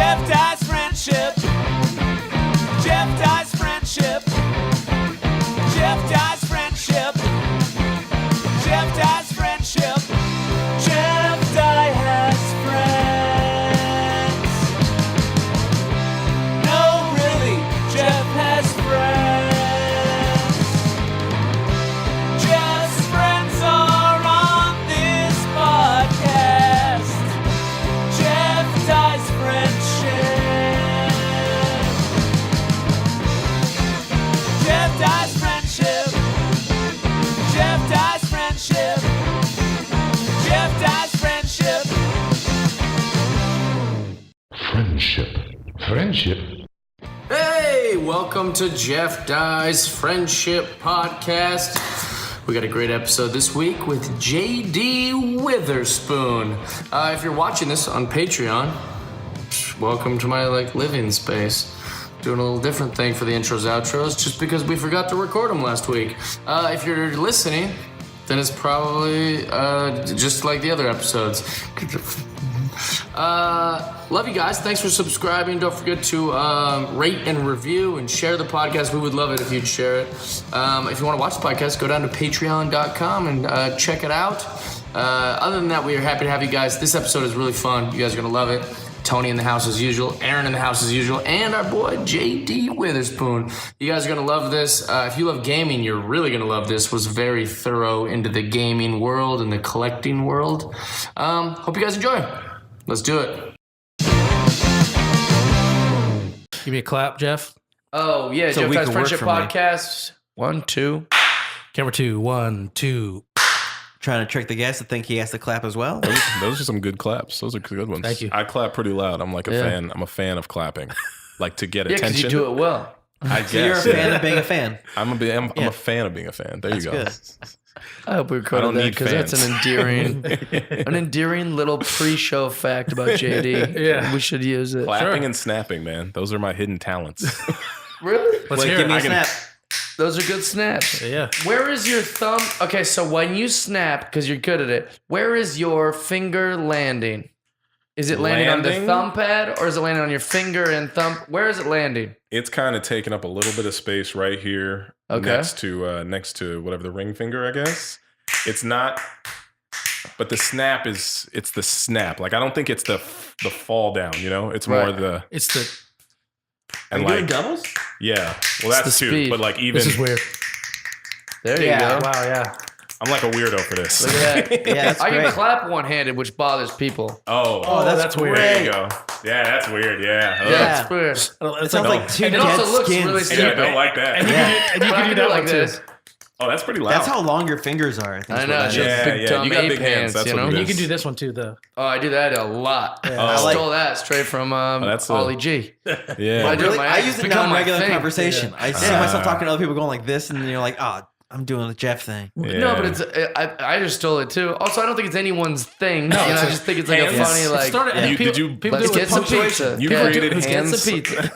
Jeff Dye's friendship. Jeff Dye's friendship. Jeff Dye's friendship. Jeff Dye's friendship. Jeff Dye has friends. No, really, Jeff has friends. Jeff's friends are on this podcast. Jeff Dye's friendship. Jeff Dye's friendship. Jeff Dye's friendship. Jeff Dye's friendship. Friendship. Hey, welcome to Jeff Dye's Friendship Podcast. We got a great episode this week with JD Witherspoon. If you're watching this on Patreon, welcome to my living space. Doing a little different thing for the intros, outros, just because we forgot to record them last week. If you're listening, then it's probably just like the other episodes. Love you guys. Thanks for subscribing. Don't forget to rate and review and share the podcast. We would love it if you'd share it. If you want to watch the podcast, go down to patreon.com and check it out. Other than that, we are happy to have you guys. This episode is really fun. You guys are going to love it. Tony in the house as usual, Aaron in the house as usual, and our boy JD Witherspoon. You guys are going to love this. If you love gaming, you're really going to love this. Was very thorough into the gaming world and the collecting world. Hope you guys enjoy. Let's do it. Give me a clap, Jeff. Oh, yeah, So Jeff we Dye's can work Friendship for me. Podcast. 1, 2. Camera 2, 1, 2. Trying to trick the guest to think he has to clap as well. Those are some good claps. Those are good ones. Thank you. I clap pretty loud. I'm like a Yeah. fan. I'm a fan of clapping, like to get Yeah, because attention. you do it well. I So you're a guess. fan of being a fan. I'm Yeah. a fan of being a fan. There That's you go. good. I hope we I recorded don't that need because that's an fans. endearing little pre-show fact about JD. Yeah. We should use it. Clapping and snapping, man. Those are my hidden talents. Really? Let's Wait, hear give it. me a I can- snap. Those are good snaps. Yeah. Where is your thumb? Okay, so when you snap, because you're good at it, where is your finger landing? Is it landing on the Landing? thumb pad or is it landing on your finger and thumb? Where is it landing? It's kind of taking up a little bit of space right here, Okay. next to whatever the ring finger, I guess. It's not, but the snap is. It's the snap. Like I don't think it's the fall down. You know, it's more Right. the It's the. and Are you doing like doubles? yeah. Well, that's the too. speed. But like even This is weird. There you go. Wow, yeah. I'm like a weirdo for this. Look at that. Yeah, that's I can great. clap one-handed, which bothers people. Oh, that's weird. there you go. Yeah, that's weird. Yeah. Yeah, Yeah. it's weird. It sounds like two And it dead also looks skins. really And I stupid. don't like that. And you But I can do do that like one too. this. Oh, that's pretty loud. That's how long your fingers are. I think. I is know. what It's that just is. Yeah, big yeah. dumb You got ape big hands. That's you what know? it You is. can do this one too, though. Oh, I do that a lot. Oh. I like- stole that straight from that's a- Ollie G. Yeah. I do it Really? my I ass. use it Become now in my regular thing. conversation. I see myself talking to other people going like this, and you're like, oh, I'm doing the Jeff thing. No, Yeah. but it's I just stole it too. Also, I don't think it's anyone's thing. No, I it's just think it's like a hands. funny It like. started. Yeah. and people, Did you- people Let's do it get some with punctuation. pizza. You Yeah, created let's get hands. some pizza.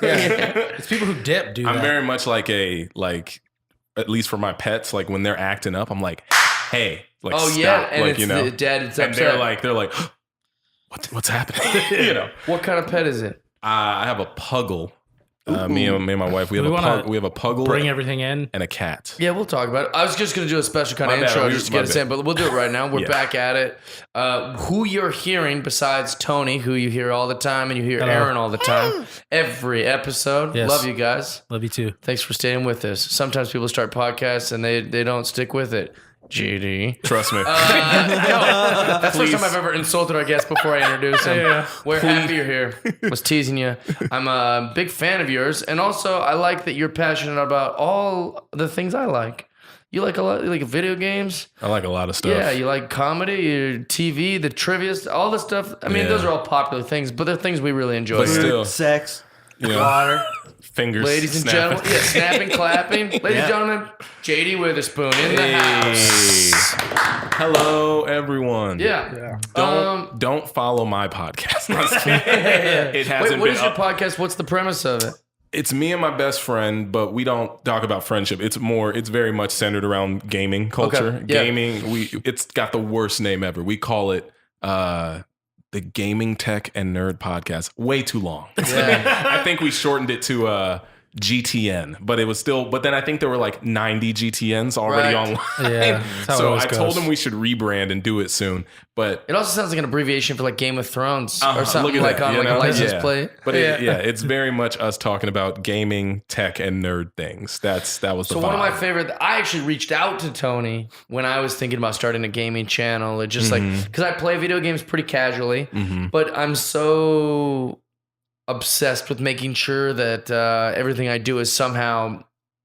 It's people who dip do I'm that. very much like at least for my pets, like when they're acting up, I'm like, hey, like Oh stop. yeah, and like, it's you know, the dad. It's and upset. they're like, what's happening? you know, What kind of pet is it? I have a puggle. Me and my wife, we have a puggle Bring everything in. and a cat. Yeah, we'll talk about it. I was just going to do a special kind of My bad. intro We- just to my get us bad. in, but we'll do it right now. We're Yeah. back at it. Who you're hearing besides Tony, who you hear all the time, and you hear Hello. Aaron all the time, every episode. Yes. Love you guys. Love you too. Thanks for staying with us. Sometimes people start podcasts and they don't stick with it. GD. Trust me. No, that's the first time I've ever insulted our guest before I introduce him. Yeah. We're happy you're here. Was teasing you. I'm a big fan of yours, and also I like that you're passionate about all the things I like. You like a lot, you like video games. I like a lot of stuff. Yeah, you like comedy, your TV, the trivia, all the stuff. I mean, Yeah. those are all popular things, but they're things we really enjoy. But still, Sex, you know, water. fingers, Ladies and snapping. gentlemen, snapping, clapping. Ladies and gentlemen, JD Witherspoon in the Hey. house. Hello, everyone. Yeah. Don't follow my podcast. No, I'm just kidding. It hasn't Wait, what been is your up. podcast? What's the premise of it? It's me and my best friend, but we don't talk about friendship. It's very much centered around gaming culture. Okay, yeah. Gaming, it's got the worst name ever. We call it the the Gaming, Tech, and Nerd Podcast. Way too long. Yeah. I think we shortened it to GTN, but it was still. But then I think there were like 90 GTNs already Right. online. Yeah, that's how it So always I told goes. him we should rebrand and do it soon. But It also sounds like an abbreviation for like Game of Thrones or look something at like that, on you like a know? license Yeah. plate. But it's very much us talking about gaming, tech, and nerd things. That was the So vibe. one of my favorite, I actually reached out to Tony when I was thinking about starting a gaming channel. It just like, because I play video games pretty casually, but I'm so obsessed with making sure that everything I do is somehow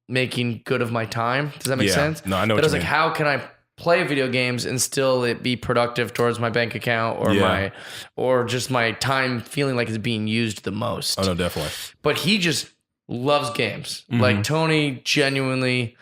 making good of my time. Does that make Yeah. sense? No, I know But what I was you like, mean. how can I play video games and still it be productive towards my bank account or just my time feeling like it's being used the most? Oh no, definitely. But he just loves games. Mm-hmm. Like Tony genuinely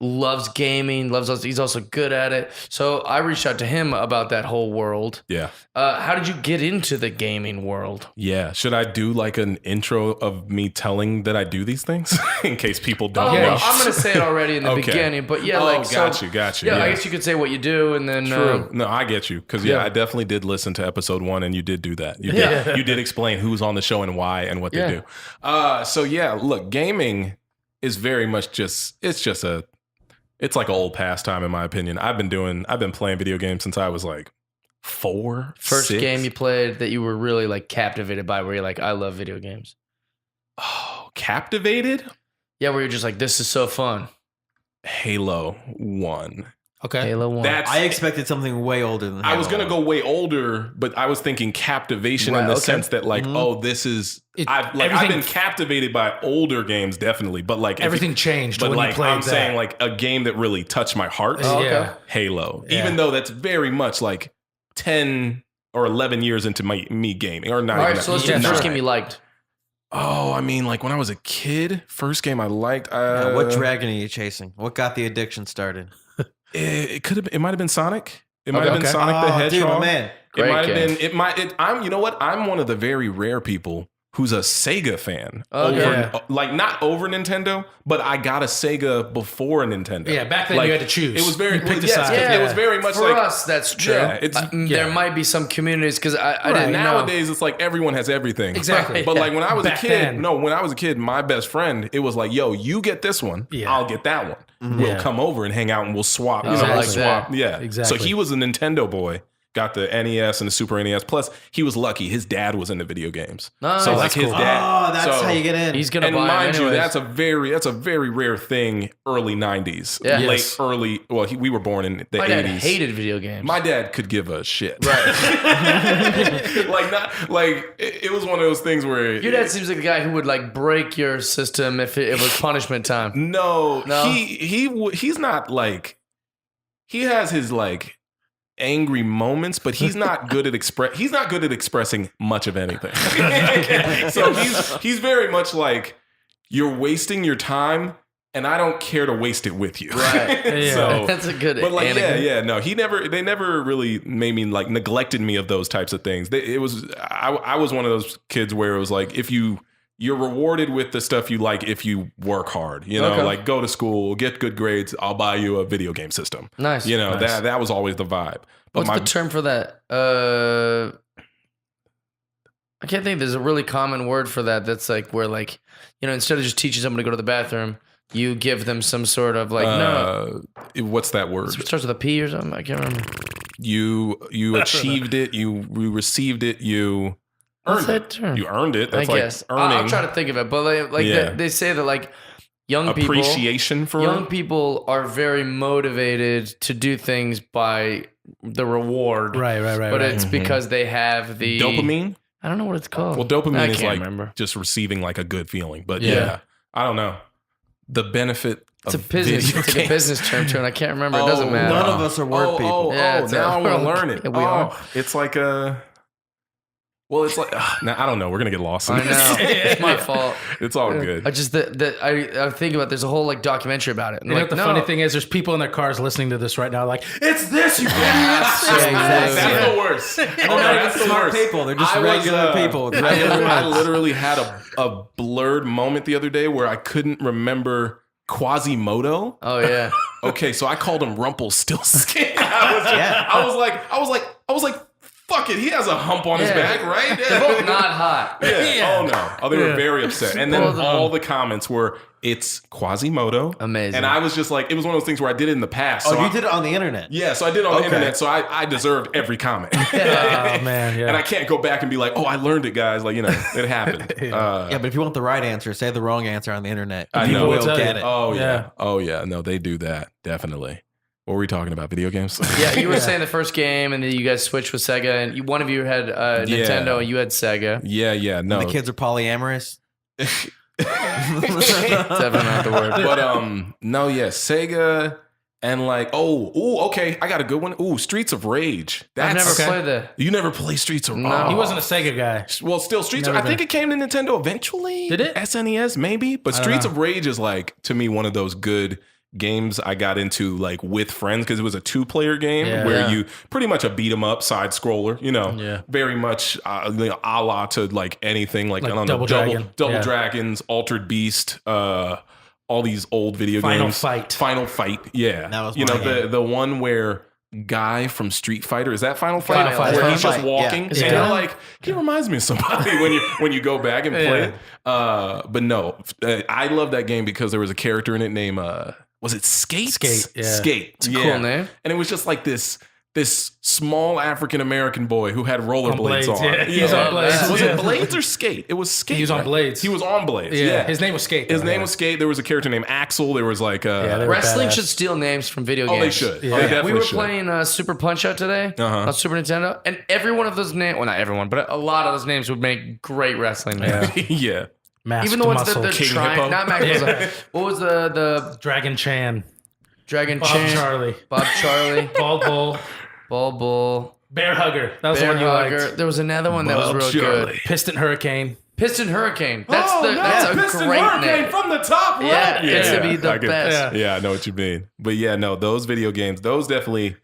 loves gaming, he's also good at it. So I reached out to him about that whole world. Yeah. How did you get into the gaming world? Yeah. Should I do like an intro of me telling that I do these things in case people don't Oh, know? well, I'm going to say it already in the Okay. beginning, but yeah, Oh, like, got so, you. Yeah, I guess you could say what you do and then, True. No, I get you. Because yeah. I definitely did listen to episode 1 and you did do that. You Yeah. did, you did explain who's on the show and why and what Yeah. they do. So yeah, look, gaming is very much it's like an old pastime in my opinion. I've been playing video games since I was like 4. first 6. game you played that you were really like captivated by where you're like, I love video games. Oh, captivated? Yeah, where you're just like, this is so fun. Halo 1. Okay. Halo 1. That's I expected something way older than that. I was gonna go way older, but I was thinking captivation in Right, the okay. sense that like, oh, this is I've been everything- captivated by older games definitely, but like if Everything you- changed But when like you played I'm that. saying, like a game that really touched my heart, Oh, okay. Yeah. Halo. Yeah. Even though that's very much like 10 or 11 years into me gaming, or not. All even right, so that. let's do the Yeah, first sure. game you liked. Oh, I mean, like when I was a kid, first game I liked. Yeah, what dragon are you chasing? What got the addiction started? It could have. It might have been Sonic. It might Okay. have been Okay. Sonic the Hedgehog. Dude, my man. Great It might have game. been. It might. I'm. You know what? I'm one of the very rare people who's a Sega fan. Okay. Over, like not over Nintendo, but I got a Sega before a Nintendo. Yeah, back then Like, you had to choose. It was very. You picked a yes, side. It was very much For like us, that's true. Yeah, it's- There might be some communities because I didn't know. nowadays. It's like everyone has everything. Exactly. But like when I was Back a kid, then. when I was a kid, my best friend, it was like, yo, you get this one, Yeah. I'll get that one. We'll Yeah. come over and hang out and we'll swap. You know, Exactly. like swap. Yeah, Exactly. So he was a Nintendo boy. Got the NES and the Super NES. Plus, he was lucky. His dad was into video games. Nice. So Oh, like that's his cool. dad. Oh, that's so- how you get in. He's gonna And buy mind it you, anyways. that's a very rare thing. Early '90s, Yeah. late Yes. early. Well, we were born in the My dad '80s. hated video games. My dad could give a shit. Right. Like not like it was one of those things where Your dad seems like the guy who would like break your system if it was punishment time. No, No? he's not like he has his like angry moments, but he's not good at expressing much of anything. So he's very much like you're wasting your time and I don't care to waste it with you. Right. Yeah. So That's a good but like anecdote. no, they never really made me like neglected me of those types of things. I was one of those kids where it was like if you're rewarded with the stuff you like if you work hard, you know, Okay. like go to school, get good grades, I'll buy you a video game system. Nice. You know, Nice. that was always the vibe. But What's the term for that? I can't think. There's a really common word for that. That's like where like, you know, instead of just teaching someone to go to the bathroom, you give them some sort of like, no, what's that word? it starts with a P or something. I can't remember. You achieved it, you received it, you What's earned that it. term? You earned it. I That's like guess. earning I'll try to think of it. But like Yeah. they say that like young appreciation for young people are very motivated to do things by the reward. Right. But it's because they have the dopamine. I don't know what it's called. Well, dopamine I is can't like remember. just receiving like a good feeling. But Yeah. yeah, I don't know. The benefit It's a of business. video It's like a games. business term too, and I can't remember. It doesn't matter. None of us are word people. Yeah, it's now a- I want to learn it. Yeah, we are. It's like a. Well, it's like now I don't know. We're gonna get lost. In I know. this. It's my fault. It's all good. I just I think about there's a whole like documentary about it. And You know like, what the funny thing is? There's people in their cars listening to this right now, like, it's this, you Absolutely. That's the worst. Oh, no, that's the Smart worst. people. They're just I was, regular people. with I regular lives. literally had a blurred moment the other day where I couldn't remember Quasimodo. Oh yeah. Okay, so I called him Rumpelstiltskin. I was like fuck it, he has a hump on his back, right? They're both not hot. Yeah. Oh no. Oh, they were very upset. And then Both of them. all the comments were, "It's Quasimodo." Amazing. And I was just like, it was one of those things where I did it in the past. Oh, So you I- did it on the internet. Yeah, so I did it on the internet, so I deserved every comment. Oh man, yeah. And I can't go back and be like, "Oh, I learned it, guys." Like, it happened. Yeah, but if you want the right answer, say the wrong answer on the internet. I People know. will Will tell get you. it. Oh yeah. Yeah. Oh yeah. No, they do that definitely. What were we talking about? Video games? Yeah, you were saying the first game, and then you guys switched with Sega, and one of you had Nintendo, and you had Sega. Yeah. No. The kids are polyamorous. Definitely not the word. But no, yeah, Sega and like okay, I got a good one. Ooh, Streets of Rage. I've never That's played that. You never play Streets of Rage? No. He wasn't a Sega guy. Well, still Streets. Never I think it came to Nintendo eventually. Did it? SNES maybe, but I don't Streets know. of Rage is like to me one of those good games I got into like with friends because it was a 2-player game Yeah. where Yeah. you pretty much a beat 'em up side scroller, Yeah. very much a la to like anything like, Like I don't Double know, Dragon. Double Yeah. Dragons, Altered Beast, all these old video Final games. Fight. Final Fight, yeah. That was you my know game. the one where Guy from Street Fighter, is that Final Fight? Final Fight. Where he's Final just Fight, walking. yeah. Is it And you're good? like, he reminds me of somebody when you go back and play it. But no, I love that game because there was a character in it named was it Skate? Skate, yeah. Skate. It's a cool name. And it was just like this small African American boy who had rollerblades Blades, on. yeah. He was on Blades. Was Yeah. it Blades or Skate? It was Skate. He was on right? Blades. He was on Blades. Yeah. Yeah. His name was Skate. His though, name yeah. was Skate. There was a character named Axel. There was like they were Wrestling badass. should steal names from video oh, games. they should. Yeah. They We definitely were should. playing Super Punch Out today Uh-huh. on Super Nintendo, and every one of those names, well, not everyone, but a lot of those names would make great wrestling names. Yeah. yeah. Masked Even the ones that Muscle. they're King trying, Hippo. not Mac. Yeah. What was the Dragon Chan. Dragon Bob Chan? Charlie. Bob Charlie, Bald Bull. Ball Bull, Bear Hugger. That was Bear the one you Hugger. liked. There was another one that was Bob real Charlie. good. Piston Hurricane. Piston Hurricane. That's Oh, that's a Piston great Hurricane name. from the top right. Yeah, it's to be the I get- best. Yeah, I know what you mean. But yeah, no, those video games, those definitely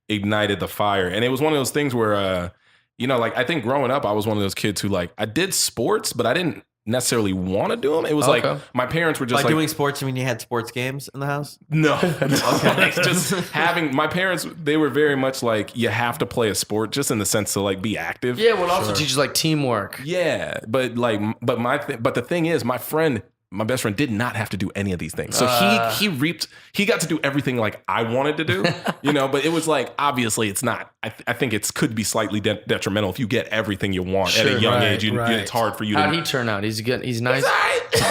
ignited the fire. And it was one of those things where, like I think growing up, I was one of those kids who like, I did sports, but I didn't necessarily want to do them. It was Okay. like, my parents were By just like, doing sports, you mean you had sports games in the house? no. Like, just having, my parents, they were very much like, you have to play a sport just in the sense to like be active. Yeah, well, it also teaches like teamwork. Yeah, but the thing is, my best friend did not have to do any of these things. So he got to do everything like I wanted to do, but it was like, obviously it's not, I think it could be slightly detrimental if you get everything you want at a Sure, young right, age. right. It's hard for you How'd to. he turn out? He's good. He's nice. He's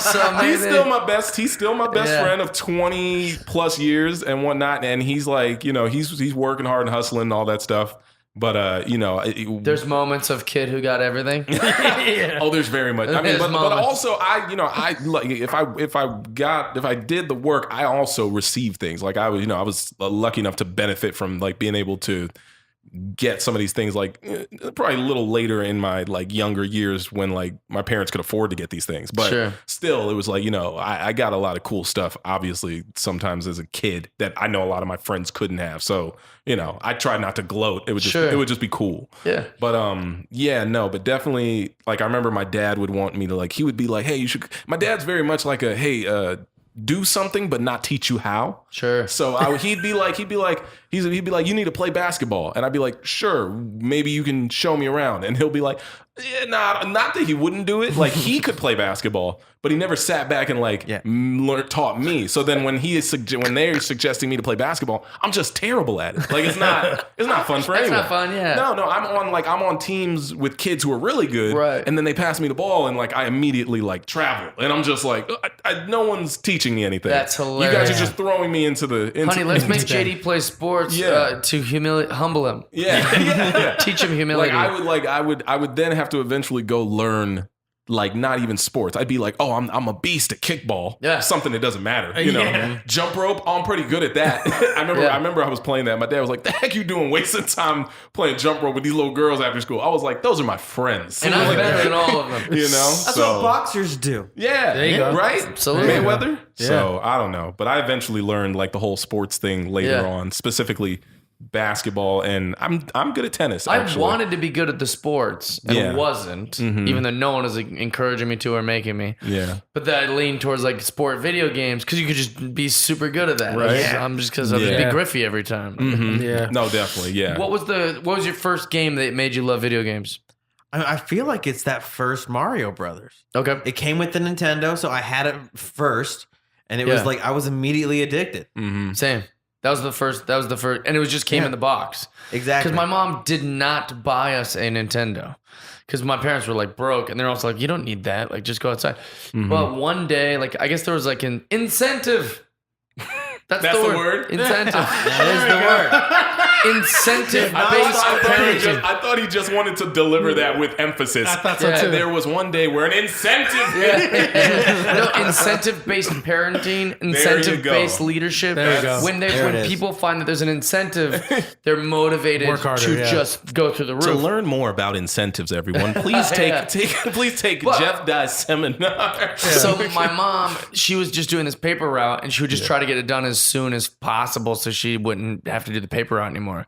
So maybe still my best. He's still my best Yeah. friend of 20 plus years and whatnot. And he's like, he's working hard and hustling and all that stuff. But there's moments of kid who got everything. oh, there's very much. I mean, There's but moments. also I like if I did the work, I also received things. Like I was lucky enough to benefit from like being able to get some of these things like probably a little later in my like younger years when like my parents could afford to get these things. But Sure. still, it was like, I got a lot of cool stuff, obviously, sometimes as a kid that I know a lot of my friends couldn't have. So, I tried not to gloat. It would just Sure. it would just be cool. Yeah. But but definitely like I remember my dad would want me to like, he would be like, hey, you should, my dad's very much like a, hey, do something but not teach you how. Sure. So he'd be like, you need to play basketball. And I'd be like, sure, maybe you can show me around. And he'll be like, yeah, not that he wouldn't do it. Like he could play basketball, but he never sat back and like taught me. So then when they're suggesting me to play basketball, I'm just terrible at it. Like it's not fun for That's anyone. not fun, yeah. No, I'm on teams with kids who are really good. Right. And then they pass me the ball and like I immediately like travel. And I'm just like, no one's teaching me anything. That's You guys hilarious. are just throwing me into the Honey, let's make into- JD play sports Yeah. to humble him. Yeah. Teach him humility. I would then have to eventually go learn like not even sports. I'd be like, oh, I'm a beast at kickball. Yeah. Something that doesn't matter. Yeah. Jump rope, I'm pretty good at that. I remember I was playing that. My dad was like, the heck you doing wasting time playing jump rope with these little girls after school? I was like, those are my friends. and I'm Like, better than all of them. That's what boxers do. Yeah, There you go. right? Absolutely. Mayweather. Yeah. So I don't know, but I eventually learned like the whole sports thing later Yeah. on, specifically basketball, and I'm good at tennis. I Actually. wanted to be good at the sports and Yeah. wasn't, even though no one was like, encouraging me to or making me. Yeah. But then I leaned towards like sport video games because you could just be super good at that. Right. I'm just because I would Yeah. be Griffey every time. Yeah. No, definitely. Yeah. What was your first game that made you love video games? I feel like it's that first Mario Brothers. Okay. It came with the Nintendo, so I had it first, and it Yeah. was like I was immediately addicted. Same. That was the first, and it was just came in the box. Exactly. Because my mom did not buy us a Nintendo. Because my parents were like broke, and they're also like, you don't need that. Like, just go outside. But one day, like, I guess there was like an incentive. That's the the word? Incentive. That is the word. Incentive I based parenting. thought he just wanted to deliver that with emphasis. I thought so Yeah. too. There was one day where an incentive. No, incentive-based parenting, you incentive-based go. Leadership. There you go. When There it is. people find that there's an incentive, they're motivated Work harder, to yeah. just go through the roof. To learn more about incentives, everyone, please take But- Jeff Dye's seminar. So my mom, she was just doing this paper route, and she would just try to get it done as soon as possible, so she wouldn't have to do the paper route anymore.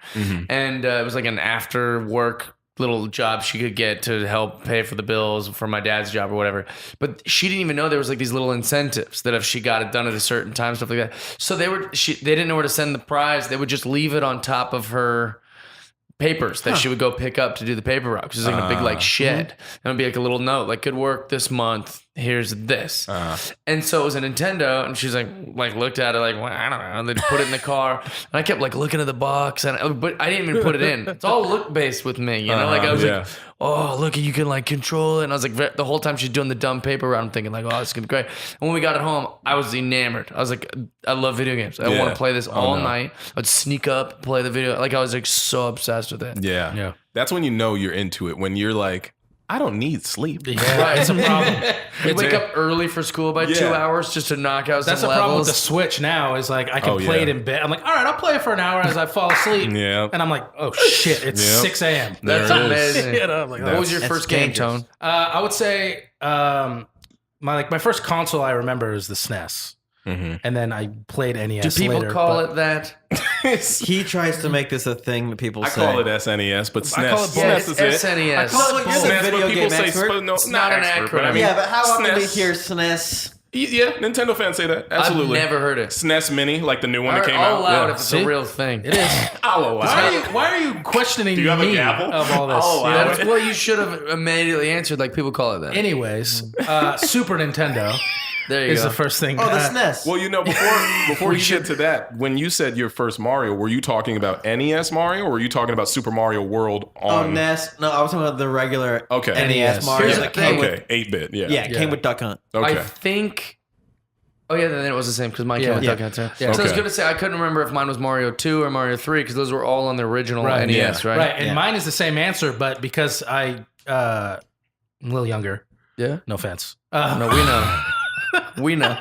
And it was like an after work little job she could get to help pay for the bills for my dad's job or whatever. But she didn't even know there was like these little incentives that if she got it done at a certain time, stuff like that. So they didn't know where to send the prize. They would just leave it on top of her papers that she would go pick up to do the paper route, because it's like in a big like shed. And it'd be like a little note, like, good work this month. Here's this. And so it was a Nintendo, and she's like looked at it like, well, I don't know. And they put it in the car, and I kept like looking at the box, but I didn't even put it in. It's all look based with me, you know. Like I was like, oh, look, you can like control it. And I was like, the whole time she's doing the dumb paper route, I'm thinking like, oh, this is gonna be great. And when we got it home, I was enamored. I was like, I love video games. I want to play this all night. I'd sneak up, play the video. Like I was like so obsessed with it. Yeah. Yeah. That's when you know you're into it. When you're like, I don't need sleep. Yeah, Right. it's a problem. You wake up early for school by 2 hours just to knock out That's some the problem with the levels. Switch now. Is like I can Oh, play yeah. it in bed. I'm like, all right, I'll play it for an hour as I fall asleep. Yeah. And I'm like, oh shit, it's Yep. 6 a.m. That's There it is. amazing. You know, I'm like, What was your That's first game, dangerous. Tone? I would say my first console I remember is the SNES, and then I played NES. Do people later, call but it that? He tries to make this a thing that people I say. call it SNES, but SNES. I call it Yeah, SNES it's is it. SNES. Well, look, you're the SNES, video but people game say expert. no, It's not an expert, acronym. but I mean, Yeah, but how often do you SNES. hear SNES? Yeah, Nintendo fans say that. Absolutely. I've never heard it. SNES Mini, like the new one that came I'll out. allow it Yeah. if it's See? a real thing. it is. I'll allow it. Why are you questioning Do you have a me gavel? of all this? I'll allow You know? That's what you should have immediately answered. Like people call it that. Anyways, Super Nintendo There you is go. the first thing. Oh, the SNES. Well, you know, before you get to that, when you said your first Mario, were you talking about NES Mario, or were you talking about Super Mario World Oh, on? NES. No, I was talking about the regular Okay. NES Mario Here's the that came thing. with. Okay, 8-bit. Yeah. Yeah, it came with Duck Hunt. Okay. I think. Oh yeah, then it was the same because mine came with Yeah. Duck Hunt too. Yeah. So I was Okay. gonna say I couldn't remember if mine was Mario 2 or Mario 3 because those were all on the original Right. NES, Yeah. right? Right, and Yeah. mine is the same answer, but because I'm a little younger. Yeah. No offense. No, we know. We know.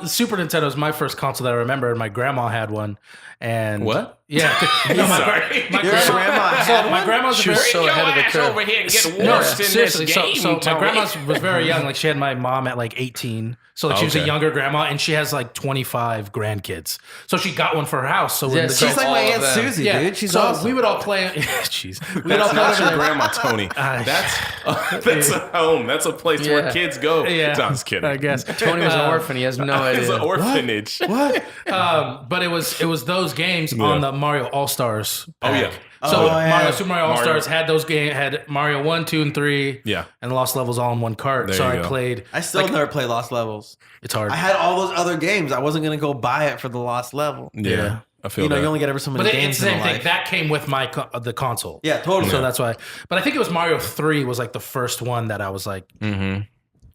Super Nintendo is my first console that I remember, and my grandma had one. And What? Yeah, no, Sorry. my Your grandma had so my one? grandma's She was very, so ahead of the curve. here and get no, worse in seriously. this So, game. so my Tony. grandma was very young. Like she had my mom at like 18. So like she was a Okay. younger grandma, and she has like 25 grandkids. So she got one for her house. So when Yeah, the so She's like all my of Aunt them. Susie, yeah, dude. She's so awesome. we would all play. Jeez, we would That's all play not over your there. grandma, Tony. That's a home. That's a place Yeah. where kids go. Yeah, No, I'm just kidding. I guess Tony was an orphan. He has no It's an idea. orphanage. What? But it was those games on the Mario All Stars. Oh, yeah. So Oh, yeah. Mario Super Mario All Mario. Stars had those games, had Mario 1, 2, and 3. Yeah. And Lost Levels all in one cart. There So you I go. played. I still never play Lost Levels. It's hard. I had all those other games. I wasn't gonna go buy it for the Lost Level. Yeah. I feel You know, that. you only get ever so many but games it's the in same thing. life. That came with my the console. Yeah, totally. So that's why. But I think it was Mario 3 was like the first one that I was like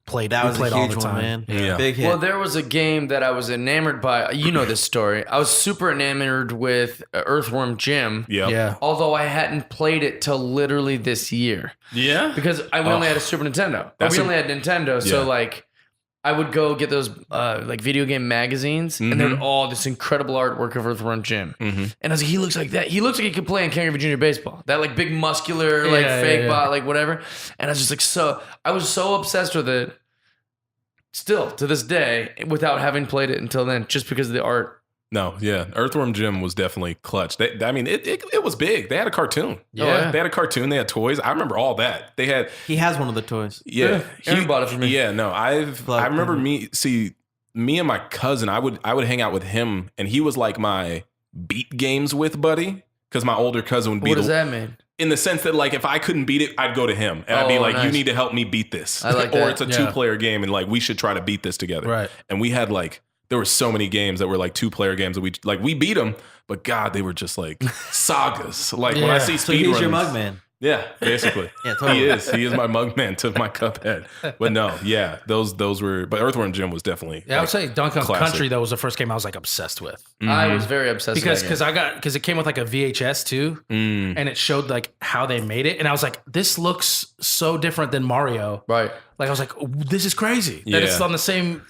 played. That we was played a all huge the one, time. man. Yeah. Big hit. Well, there was a game that I was enamored by. You know this story. I was super enamored with Earthworm Jim. Yep. Yeah. Although I hadn't played it till literally this year Yeah. because we only had a Super Nintendo. That's We a- only had Nintendo, so Yeah. like I would go get those like video game magazines, and they're all this incredible artwork of Earthworm Jim. And I was like, he looks like that. He looks like he could play in King Junior baseball. That like big muscular like Yeah, fake yeah. bot like whatever. And I was just like I was so obsessed with it. Still to this day, without having played it until then, just because of the art No, yeah, Earthworm Jim was definitely clutch. I mean, it was big. They had a cartoon. Yeah. They had a cartoon. They had toys. I remember all that. They had. He has one of the toys. Yeah, Aaron bought it for me. Yeah, no, I remember me and my cousin. I would hang out with him, and he was like my beat games with buddy because my older cousin would be. What does that mean? In the sense that like if I couldn't beat it, I'd go to him and I'd be like, nice. "You need to help me beat this." I like or that. it's a Yeah. 2-player game, and like we should try to beat this together. Right. And we had like. There were so many games that were like 2-player games that we beat them, but God, they were just like sagas. Like when I Yeah. see So he's your speedruns, mug man. yeah, basically, Yeah, totally. he is my mug man to my Cuphead. But no, yeah, those were. But Earthworm Jim was definitely. Yeah, I would say Donkey Kong classic. Country, though, was the first game I was like obsessed with. I was very obsessed with that Because it came with like a VHS too, and it showed like how they made it, and I was like, this looks so different than Mario. Right. Like I was like, this is crazy Yeah. that it's on the same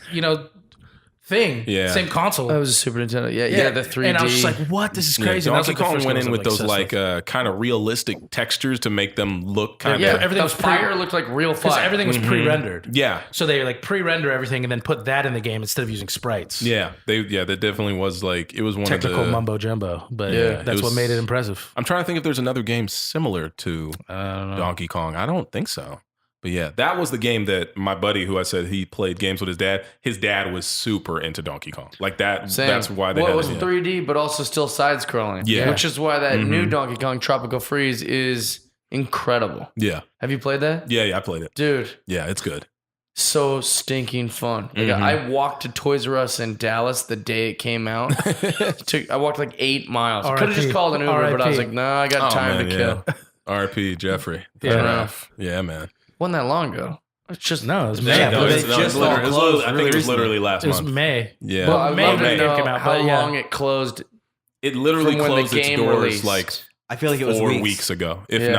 thing, Yeah. same console. That was a Super Nintendo. Yeah, the 3D. And I was just like, what? This is crazy. Yeah, And that was, Donkey like, the Kong first went one I in was, with those obsessed like kind of realistic textures to make them look kind Yeah, of. everything the was fire looked like real because fire. everything was pre-rendered. Yeah, So they like pre-render everything and then put that in the game instead of using sprites. yeah, that definitely was like it was one Technical of the mumbo jumbo, but Yeah, that's it what was- made it impressive. I'm trying to think if there's another game similar to I don't know. Donkey Kong. I don't think so. But yeah, that was the game that my buddy, who I said he played games with his dad was super into Donkey Kong. Like that. Same. That's why they well, had it was it. 3D, but also still side scrolling. Yeah. Which is why that new Donkey Kong Tropical Freeze is incredible. Yeah, Have you played that? yeah, I played it. Dude, Yeah, it's good. so stinking fun. Like I walked to Toys R Us in Dallas the day it came out. I walked like 8 miles. Could have just R.I.P. called an Uber, but I was R.I.P. like, no, I got time to kill. Yeah. R.P. Jeffrey. Yeah. Fair enough. Yeah, man. Wasn't that long ago. It's just No, it was Yeah, May. but they it's just all literally- closed I think really it was recently. literally last It was month. May. Yeah. Well, I'd May love to didn't know come out, how but yeah. long it closed. It literally From when the closed its game doors released. like I feel like it was 4 weeks. weeks ago, if Yeah.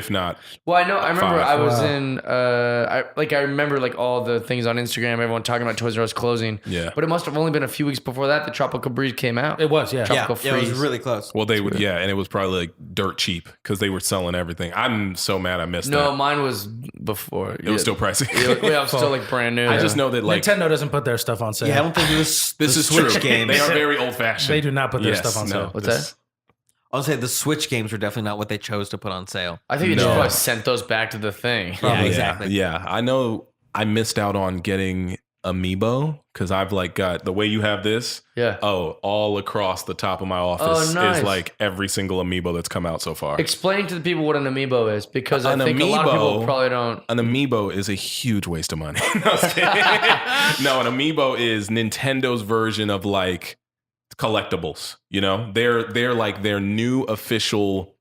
not. Well, I know. I remember 5. I was Wow. in. I remember like all the things on Instagram. Everyone talking about Toys R Us closing. Yeah. But it must have only been a few weeks before that the Tropical Breeze came out. It was, yeah. Yeah, Tropical it was Freeze. really close. Well, they would, yeah, and it was probably like dirt cheap because they were selling everything. I'm so mad I missed No, that. mine was before. It was still pricey. Yeah, I was still like brand new. I just know that like Nintendo doesn't put their stuff on sale. Yeah, I don't think this this the is Switch true. games. They are very old fashioned. They do not put their stuff on sale. What's that? I'll say the Switch games were definitely not what they chose to put on sale. I think they just No. probably sent those back to the thing. Yeah, exactly. Yeah, I know. I missed out on getting Amiibo because I've like got the way you have this. Yeah. All across the top of my office Oh, nice. is like every single Amiibo that's come out so far. Explain to the people what an amiibo is, because I An think a lot of people amiibo- probably don't. An Amiibo is a huge waste of money. No, I was kidding. No, an Amiibo is Nintendo's version of like collectibles. You know, they're like their new official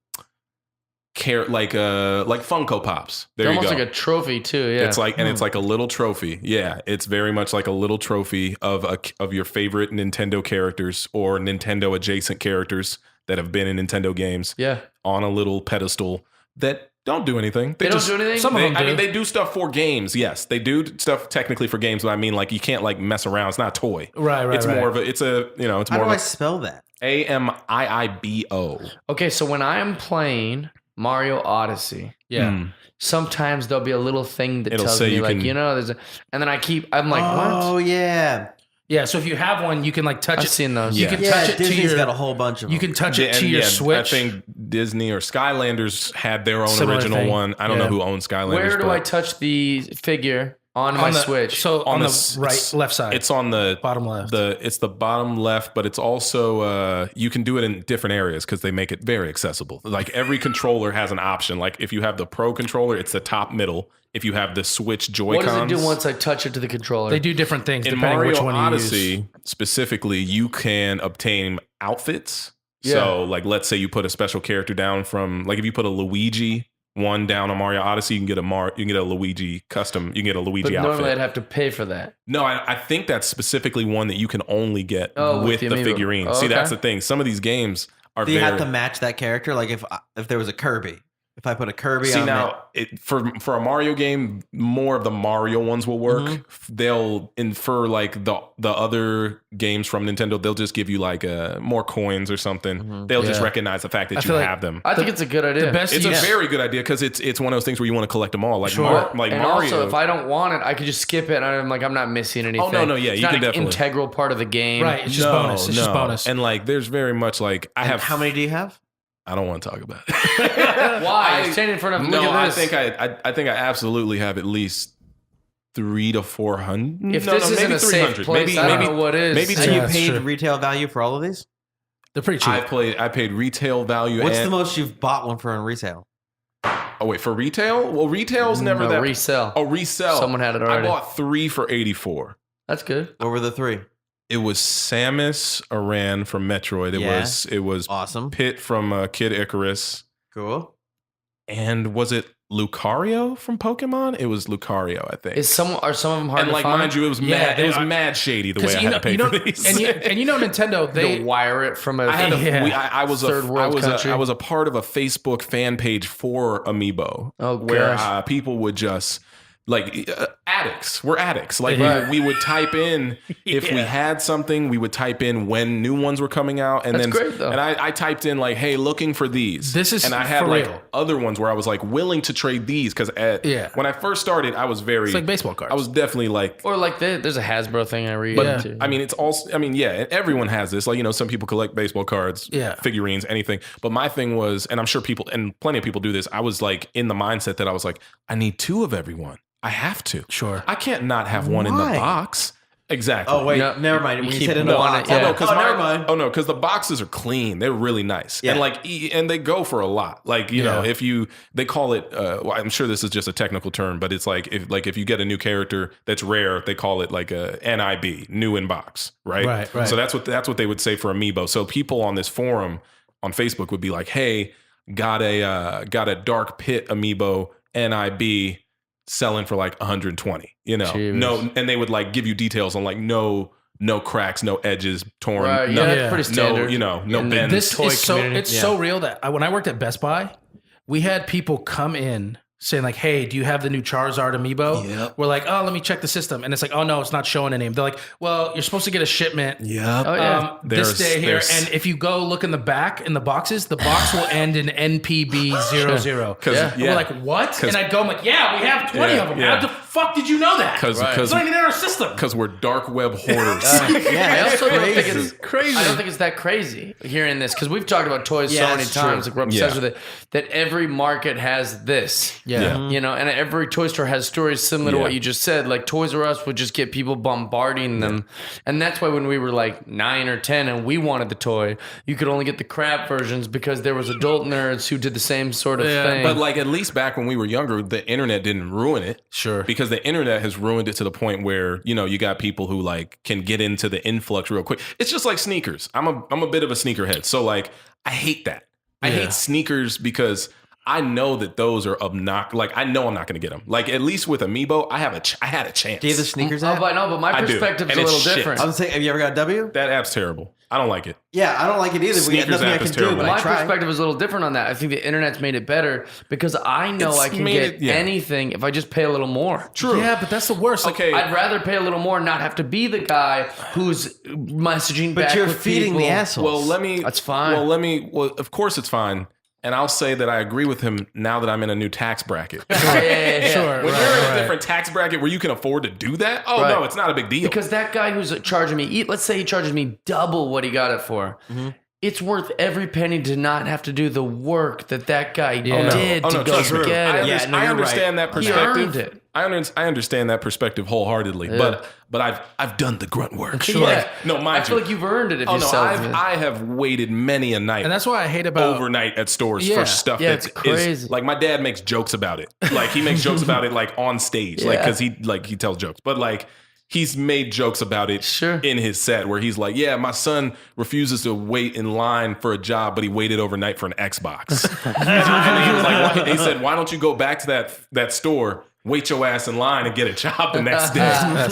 like Funko Pops. There They're you almost go. like a trophy too. Yeah. It's like, and it's like a little trophy. Yeah, it's very much like a little trophy of your favorite Nintendo characters or Nintendo adjacent characters that have been in Nintendo games yeah. on a little pedestal that don't do anything. They don't do anything. Some of them I do. mean, they do stuff for games. Yes, they do stuff technically for games, but I mean, like you can't like mess around. It's not a toy. Right. It's more of a. It's a. You know. It's How more do I of spell that? a AMIIBO. Okay, so when I am playing Mario Odyssey, Yeah. sometimes there'll be a little thing that It'll tells say me you like, can- you know, there's a, and then I'm like, Oh what? yeah, Yeah. So if you have one, you can like touch I've it. seen those. You Yeah. can yeah. touch it to Disney's your. got a whole bunch of them. You can touch it to And your yeah, Switch. I think Disney or Skylanders had their own Similar original thing. one. I don't know Yeah. who owns Skylanders. Where do but I touch the figure on my the Switch? So on the it's- right, left side. It's on the bottom left. It's the bottom left, but it's also you can do it in different areas because they make it very accessible. Like every controller has an option. Like if you have the Pro controller, it's the top middle. If you have the Switch Joy-Cons, what does it do once I touch it to the controller? They do different things in depending Mario which one you Odyssey use. specifically, you can obtain outfits. Yeah. So, like, let's say you put a special character down from, like, if you put a Luigi one down on Mario Odyssey, you can get a Luigi custom. You can get a Luigi but outfit. normally I'd have to pay for that. No, I think that's specifically one that you can only get Oh, with with the the Amiibo. figurine. Oh, See, okay. that's the thing. Some of these games are Do you very. have to match that character? Like if there was a Kirby, If I put a Kirby See on now, for a Mario game, more of the Mario ones will work. They'll infer like the other games from Nintendo. They'll just give you like more coins or something. They'll just recognize the fact that you feel like have them. I think it's a good idea. The best It's a very good idea because it's one of those things where you want to collect them all. Like Sure. like and Mario. also, if I don't want it, I could just skip it. And I'm like, I'm not missing anything. no, yeah, it's you not can an definitely- integral part of the game. Right. It's just bonus. It's just bonus. And like, there's very much like I And have. how many do you have? I don't want to talk about it. Why? You're standing in front of. No, look at I this. think I absolutely have at least 300 to 400. If this isn't maybe a safe 300. place, I don't know what is. Maybe And two. you that's paid true. retail value for all of these? They're pretty cheap. I paid retail value. What's and, the most you've bought one for on retail? Oh wait, for retail? Well, retail's never No, that. resell. Oh, resell. Someone had it already. I bought 3 for 84. That's good. What were the 3? It was Samus Aran from Metroid. It was Awesome. Pit from Kid Icarus. Cool. And was it Lucario from Pokemon? It was Lucario, I think. Are some of them hard and to like find? mind you, it was Yeah, mad. It was I- mad shady the way 'Cause I you had know, to pay for these. and you know Nintendo, They they wire it from a. I had Yeah. I was Third world country. I was a part of a Facebook fan page for Amiibo. Oh, where gosh. people would just like addicts. We're addicts. Like Right. we would type in if we Yeah. had something, we would type in when new ones were coming out, and That's then great, though. and I typed in like, hey, looking for these. This is and I had for like real. other ones where I was like willing to trade these because Yeah. when I first started, I was very it's like baseball cards. I was definitely like. Or like there's a Hasbro thing I read. But into. I mean, it's also. I mean, yeah, everyone has this. Like, you know, some people collect baseball cards, Yeah. figurines, anything. But my thing was, and I'm sure people, and plenty of people do this. I was like in the mindset that I was like, I need 2 of everyone. I have to. Sure. I can't not have one in the Why? box. Exactly. Oh, wait. No, never mind. you When you keep said in the one, box. yeah. Oh no, because never mind. Oh no, because the boxes are clean. They're really nice, Yeah. and like, and they go for a lot. Like, you know, Yeah. if they call it. Well, I'm sure this is just a technical term, but it's like if you get a new character that's rare, they call it like a NIB, new in box, right? Right. So that's what they would say for Amiibo. So people on this forum on Facebook would be like, "Hey, got a Dark Pit Amiibo NIB." Selling for like 120, you know, Jeebus. no, and they would like give you details on like no cracks, no edges torn, Right, no, yeah, that's pretty standard. no, you know, no In the- bends. This toy is so community. it's so real that when I worked at Best Buy, we had people come in saying like, "Hey, do you have the new Charizard amiibo?" Yep. We're like, "Oh, let me check the system," and it's like, "Oh no, it's not showing a name." They're like, "Well, you're supposed to get a shipment." Yep. Oh yeah. This day here, there's- and if you go look in the back in the boxes, the box will end in NPB00. 'Cause, Yeah. And we're like, what? And I'd go, I'm like, yeah, we have 20 Yeah, of them. yeah. How the fuck did you know that? because It's not even in our system. we're dark web hoarders. Yeah, I also don't think crazy. it's crazy. I don't think it's that crazy hearing this because we've talked about toys Yeah, so many it's times. true. Like we're obsessed Yeah. with it. That every market has this. Yeah. You know, and every toy store has stories similar to Yeah. what you just said. Like Toys R Us would just get people bombarding them, and that's why when we were like 9 or 10 and we wanted the toy, you could only get the crap versions because there was adult nerds who did the same sort of thing. But like at least back when we were younger, the internet didn't ruin it. Sure. Because the internet has ruined it to the point where, you know, you got people who like can get into the influx real quick. It's just like sneakers. I'm a bit of a sneakerhead. So like I hate that. I hate sneakers because I know that those are obnoxious. Like I know I'm not going to get them. Like at least with Amiibo, I had a chance. Do you have the sneakers Oh, app? but my I do. perspective's And a it's little shit. different. I was saying, have you ever got a W? That app's terrible. I don't like it. Yeah, I don't like it either. We got Sneakers nothing I app can is do, terrible. but I My try. perspective is a little different on that. I think the internet's made it better because I know It's I can made get it- yeah. anything if I just pay a little more. True. Yeah, but that's the worst. Like, Okay. I'd rather pay a little more and not have to be the guy who's messaging But back you're with feeding people. the assholes. Well, let me. That's fine. Well, of course it's fine. And I'll say that I agree with him now that I'm in a new tax bracket. Yeah. Sure. When Right, you're in a right. different tax bracket where you can afford to do that, oh Right. no, it's not a big deal. Because that guy who's charging me, let's say he charges me double what he got it for. It's worth every penny to not have to do the work that guy Yeah. did to go trust me. get it. Yeah, no, I you're understand right. that He perspective. earned it. I understand that perspective wholeheartedly. But I've done the grunt work. Yeah. Like, no, I mind feel you. like you've earned it if Oh you no, sell it. I have waited many a night. and that's why I hate about overnight at stores Yeah. for stuff Yeah, that it's crazy. is like my dad makes jokes about it. Like he makes jokes about it like on stage, like Yeah. because he tells jokes, but like he's made jokes about it Sure. in his set where he's like, yeah, my son refuses to wait in line for a job, but he waited overnight for an Xbox. And he was like, he said, why don't you go back to that store wait your ass in line and get a job the next day.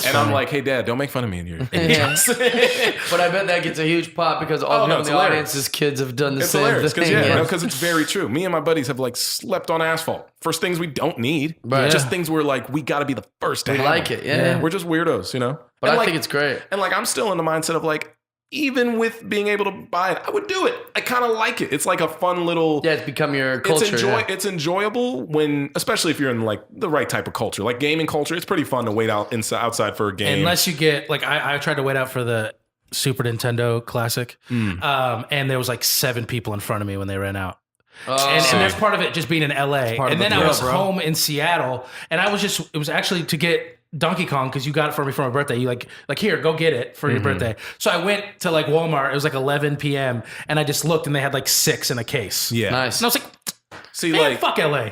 And I'm like, hey, Dad, don't make fun of me in your jobs. But I bet that gets a huge pop because all the people in the audience's kids have done the It's same hilarious thing. because it's very true. Me and my buddies have like slept on asphalt for things we don't need, Right. just things we're like we got to be the first to We have like them. it, yeah. We're just weirdos, you know. But And I think it's great. and like I'm still in the mindset of like even with being able to buy it, I would do it. I kind of like it. It's like a fun little. Yeah, it's become your culture. It's enjoyable when, especially if you're in like the right type of culture, like gaming culture. It's pretty fun to wait outside for a game. Unless you get like I tried to wait out for the Super Nintendo Classic, and there was like 7 people in front of me when they ran out. And that's part of it, just being in LA. And then I was home in Seattle, and it was actually to get Donkey Kong because you got it for me for my birthday. You like here, go get it for your birthday. So I went to like Walmart. It was like 11 p.m. and I just looked, and they had like 6 in a case. Yeah, Nice. And I was like, see, man, like fuck LA.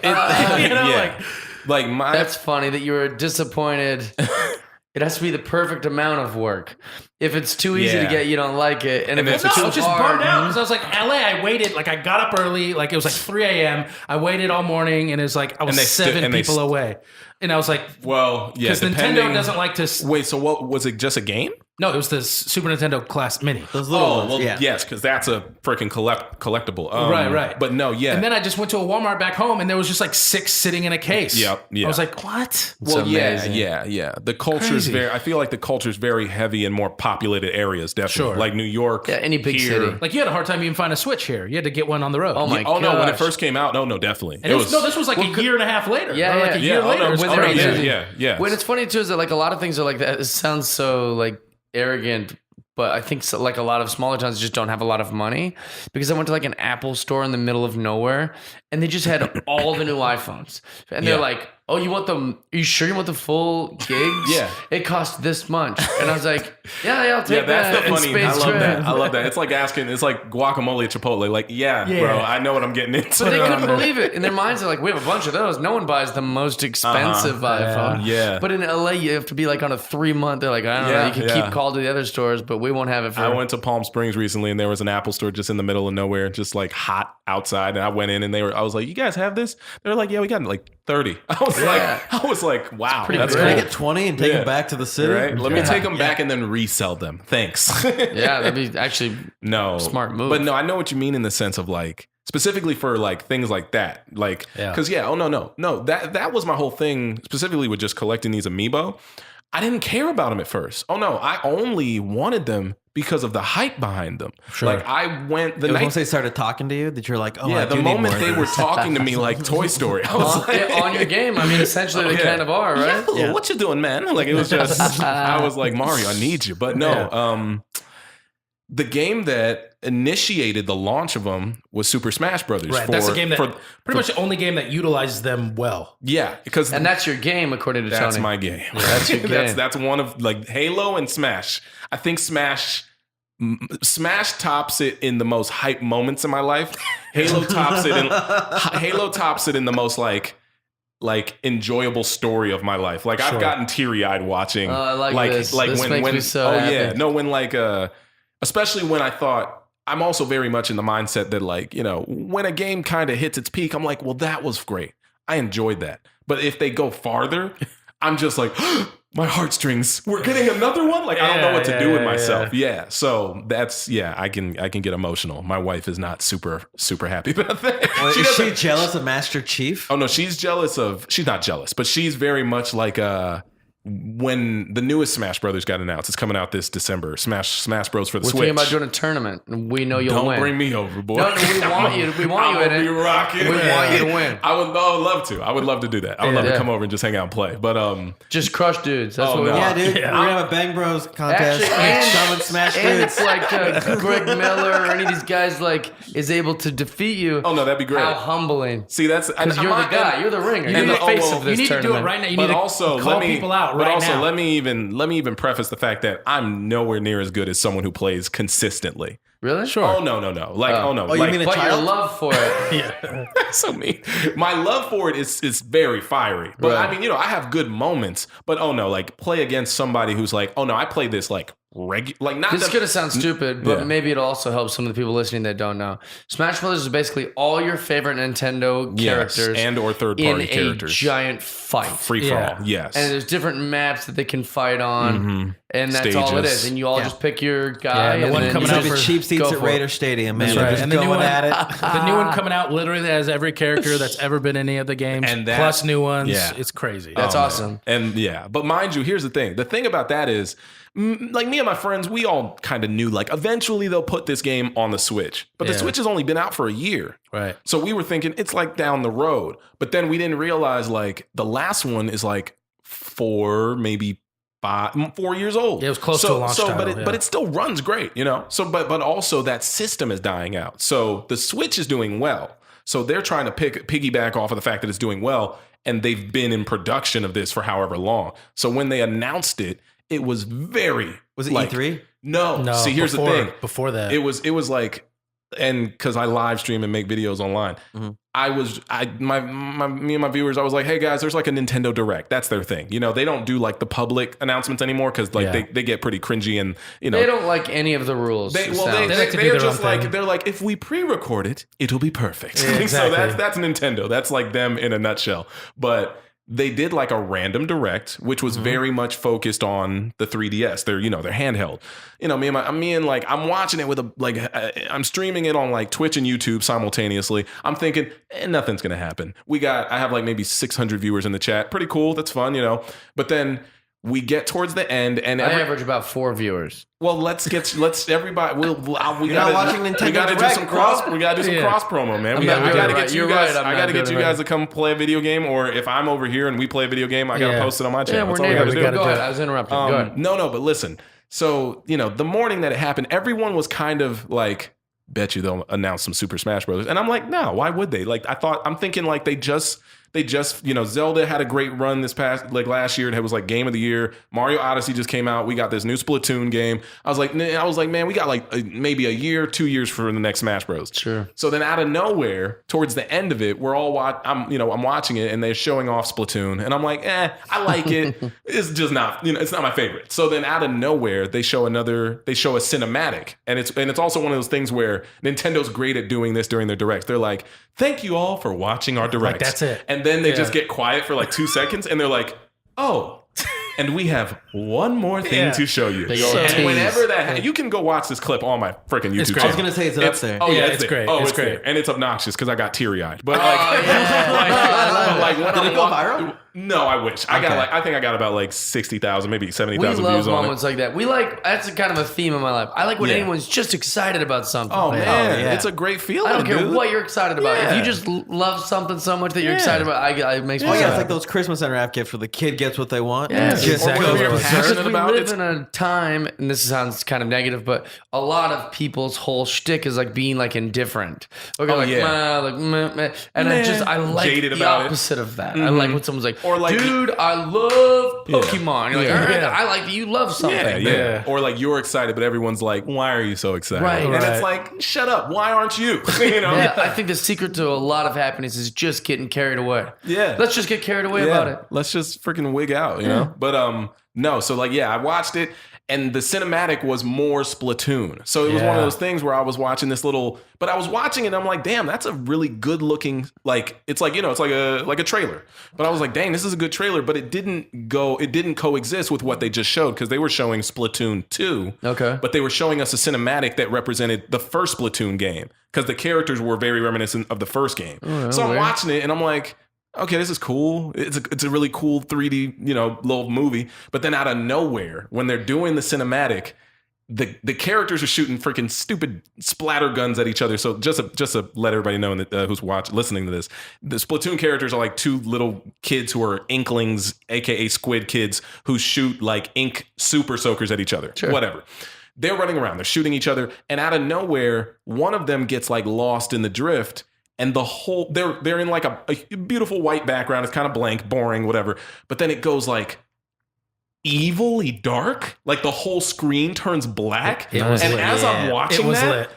like my That's funny that you were disappointed. It has to be the perfect amount of work. If it's too easy to Yeah. get, you don't like it. And if then it's it's too I was just hard, burned out because I was like, LA, I waited. Like, I got up early. Like, it was like 3 a.m. I waited all morning, and it was like, I was And they 7 people away. And I was like, well, yeah, because Nintendo doesn't like to. Wait, so what was it? Just a game? No, it was the Super Nintendo Class Mini. Those little Oh, ones. well, Yeah. yes, because that's a freaking collectible. Right. But no, yeah. And then I just went to a Walmart back home, and there was just like 6 sitting in a case. Yep, yeah. I was like, what? Well, amazing. yeah. The culture is Crazy. I feel like the culture is very heavy in more populated areas, definitely. Sure. Like New York. Yeah, any big here. city. Like, you had a hard time even finding a Switch here. You had to get one on the road. Oh my Oh, no, when it gosh. first came out, no, definitely. And this was like a year and a half later. Yeah, Or like yeah. a year Yeah, later. oh, no, It was with crazy. everything. yeah. When it's funny too is that like a lot of things are like that. It sounds so like arrogant, but I think so, like a lot of smaller towns just don't have a lot of money because I went to like an Apple store in the middle of nowhere and they just had all the new iPhones and they're Yeah. like, "Oh, you want them? Are you sure you want the full gigs? Yeah. it costs this much." And I was like, "Yeah, I'll Yeah, take that's that." the in funny. Space I love Grim. that. I love that. It's like guacamole at Chipotle. Like, yeah, bro, I know what I'm getting into. But they couldn't believe it. In their minds, they're like, "We have a bunch of those. No one buys the most expensive iPhone." Yeah. But in LA, you have to be like on a 3-month. They're like, "I don't know. You can keep call to the other stores, but we won't have it for." I went to Palm Springs recently, and there was an Apple store just in the middle of nowhere, just like hot outside. And I went in, and I was like, "You guys have this?" They were like, "Yeah, we got like 30." I was like, "Wow, pretty that's great. cool." Take it 20 and take Yeah. them back to the city. Right? Let me take them back and then resell them. Thanks. Yeah, that'd be actually No. Smart move. But no, I know what you mean in the sense of like specifically for like things like that. Like because that was my whole thing specifically with just collecting these amiibo. I didn't care about them at first. Oh no, I only wanted them because of the hype behind them. Sure. Like I went the It was night. once they started talking to you that you're like, oh, Yeah, I the do need moment more they of were this. talking to me like Toy Story, I was like, on your game. I mean, essentially, they Yeah. kind of are, right? "Yeah, what you doing, man?" Like it was just, I was like, Mario, I need you. But no, the game that initiated the launch of them was Super Smash Brothers. Right. That's a game that for- pretty much the only game that utilizes them well. yeah, because And that's your game, according to that's Tony. my game. That's your game. that's one of like Halo and Smash. I think Smash tops it in the most hype moments in my life. Halo tops it in the most like enjoyable story of my life. Like I've gotten teary-eyed watching. I like this. This when makes me so oh happy. yeah, no, when like especially when I thought I'm also very much in the mindset that like, you know, when a game kind of hits its peak, I'm like, well, that was great. I enjoyed that. But if they go farther, I'm just like, my heartstrings, we're getting another one. Like I don't know what to do with myself. Yeah. So that's I can get emotional. My wife is not super happy about that. Wait, is she jealous of Master Chief? Oh no, she's not jealous, but she's very much like when the newest Smash Brothers got announced. It's coming out this December. Smash Bros for the We're Switch. thinking about doing a tournament, and we know you'll Don't win. bring me over, boy. No, we want you. We want you in it. Be rocking. We want you to win. I would love to. I would love to do that. I would love to come over and just hang out and play. But Just crush dudes. That's Oh, what we no. want. Yeah, dude. We're going to have a Bang Bros contest. Actually, Come and smash and dudes. it's like Greg Miller or any of these guys like is able to defeat you. oh no, that'd be great. How humbling! See, that's Because you're the guy. You're the ringer. and You're the the- face well, of this You need to do it tournament. right now. You But need to also, call people out right now. let me even preface the fact that I'm nowhere near as good as someone who plays consistently. Really? Sure. Oh no. Like Oh, you like, mean a But your child? love for it. Yeah. so mean. My love for it is very fiery. But Right. I mean, you know, I have good moments. But oh no, like play against somebody who's like, oh no, I play this like like not. This is that- gonna sound stupid, but Yeah. maybe it'll also help some of the people listening that don't know. Smash Brothers is basically all your favorite Nintendo characters and or third in party characters. a giant fight. Free for all. Yes. And there's different maps that they can fight on, Mm-hmm. and that's all it Stages. is. And you all Yeah. just pick your guy. and the and one then coming you out Like just the cheap seats go at for it. Raider Stadium, man. That's They're right. just And the new going one- at it. The new one coming out literally has every character that's ever been in any of the games, And that- plus new ones. yeah. It's crazy. That's Oh, man. awesome. And yeah, but mind you, here's the thing. The thing about that is, like me and my friends, we all kind of knew like eventually they'll put this game on the Switch. But the Yeah. Switch has only been out for a year. Right. So we were thinking it's like down the road. But then we didn't realize like the last one is like 4 years old. Yeah, it was close to a launch So, title, but it still runs great, you know. So, but also that system is dying out. So the Switch is doing well. So they're trying to piggyback off of the fact that it's doing well, and they've been in production of this for however long. So when they announced it, it was very Was it like, E3? No. No, See, here's before, the thing. Before that, It was like, and because I live stream and make videos online, Mhm. me and my viewers, I was like, hey guys, there's like a Nintendo Direct. That's their thing. You know, they don't do like the public announcements anymore because like Yeah. they get pretty cringy and you know They don't like any of the rules. they it sounds. They like to do they're their just own like thing. they're like if we pre-record it, it'll be perfect. Yeah, exactly. So that's Nintendo. That's like them in a nutshell. But they did like a random direct, which was very much focused on the 3DS. They're they're handheld. You know, I'm watching it with I'm streaming it on like Twitch and YouTube simultaneously. I'm thinking nothing's gonna happen. I have like maybe 600 viewers in the chat. Pretty cool. That's fun, you know. But then we get towards the end, and I average about 4 viewers. well, let's everybody. We You're gotta not watching Nintendo We gotta do Direct, some bro. cross. We gotta do some Yeah. cross promo, man. We not gotta doing it get right. you You're guys. right, I'm I not gotta get doing you it guys to come play a video game, or if I'm over here and we play a video game, I gotta Yeah. post it on my Yeah, channel. we're That's all we neighbors. gotta We do. Go ahead. I was interrupting. Go ahead. No, but listen. So the morning that it happened, everyone was kind of like, "Bet you they'll announce some Super Smash Brothers," and I'm like, "No, why would they?" Like I'm thinking like they just Zelda had a great run this past last year. It was like Game of the Year. Mario Odyssey just came out. We got this new Splatoon game. I was like, man, we got like maybe a year, 2 years for the next Smash Bros. Sure. So then out of nowhere, towards the end of it, we're all I'm watching it and they're showing off Splatoon, and I'm like, I like it. It's just not, it's not my favorite. So then out of nowhere, they show a cinematic, and it's also one of those things where Nintendo's great at doing this during their directs. They're like, thank you all for watching our directs. that's it. And then they just get quiet for like 2 seconds, and they're like, oh. And we have one more thing to show you. Big old And tease. whenever you can go watch this clip on my freaking YouTube great. channel. I was gonna say, is it up there? Oh yeah, Yeah, it's it's there. great. Oh, It's it's there. great. And it's obnoxious because I got teary eyed. But Oh, yeah. like when Did I'm it go viral? No, I wish. I got Okay. I think I got about like 60,000, maybe We 70,000 love views on moments it. like that. That's a kind of a theme in my life. I like when Yeah. anyone's just excited about something. Oh man, yeah. it's a great feeling. I don't care dude. what you're excited about. If Yeah. you just love something so much that you're Yeah. excited about, it makes me Oh yeah, sad. it's like those Christmas Center app gifts where the kid gets what they want. Yeah, Just exactly. goes Or you're berserk. passionate Because we about live it. in a time, and this sounds kind of negative, but a lot of people's whole shtick is like being like indifferent. Or Oh, like, yeah. meh, like meh. And Meh. I like Jaded the about it. opposite of that. I like when someone's like, Or like- dude, I love Pokemon. You're like, Yeah. all right, Yeah. I like that you love something. Yeah. Yeah. Or like you're excited, but everyone's like, "Why are you so excited?" Right. And Right. it's like, "Shut up! Why aren't you?" you know? Yeah, I think the secret to a lot of happiness is just getting carried away. Yeah. Let's just get carried away about it. Let's just freaking wig out, you know? But no, so like I watched it and the cinematic was more Splatoon. So it was one of Yeah. those things where I was watching but I was watching it and I'm like, damn, that's a really good looking it's like, it's like a trailer. But I was like, dang, this is a good trailer, but it didn't coexist with what they just showed because they were showing Splatoon 2. Okay. But they were showing us a cinematic that represented the first Splatoon game because the characters were very reminiscent of the first game. So I'm weird. watching it and I'm like, okay, this is cool. It's a really cool 3D, little movie. But then out of nowhere, when they're doing the cinematic, the characters are shooting freaking stupid splatter guns at each other. So just to let everybody know who's listening to this, the Splatoon characters are like 2 little kids who are inklings, aka squid kids, who shoot like ink super soakers at each other. Sure. Whatever. They're running around, they're shooting each other, and out of nowhere, one of them gets like lost in the drift. And the whole they're in like a beautiful white background. It's kind of blank, boring, whatever. But then it goes like evilly dark. Like the whole screen turns black. It was and lit. as I'm Yeah. watching It was that, lit.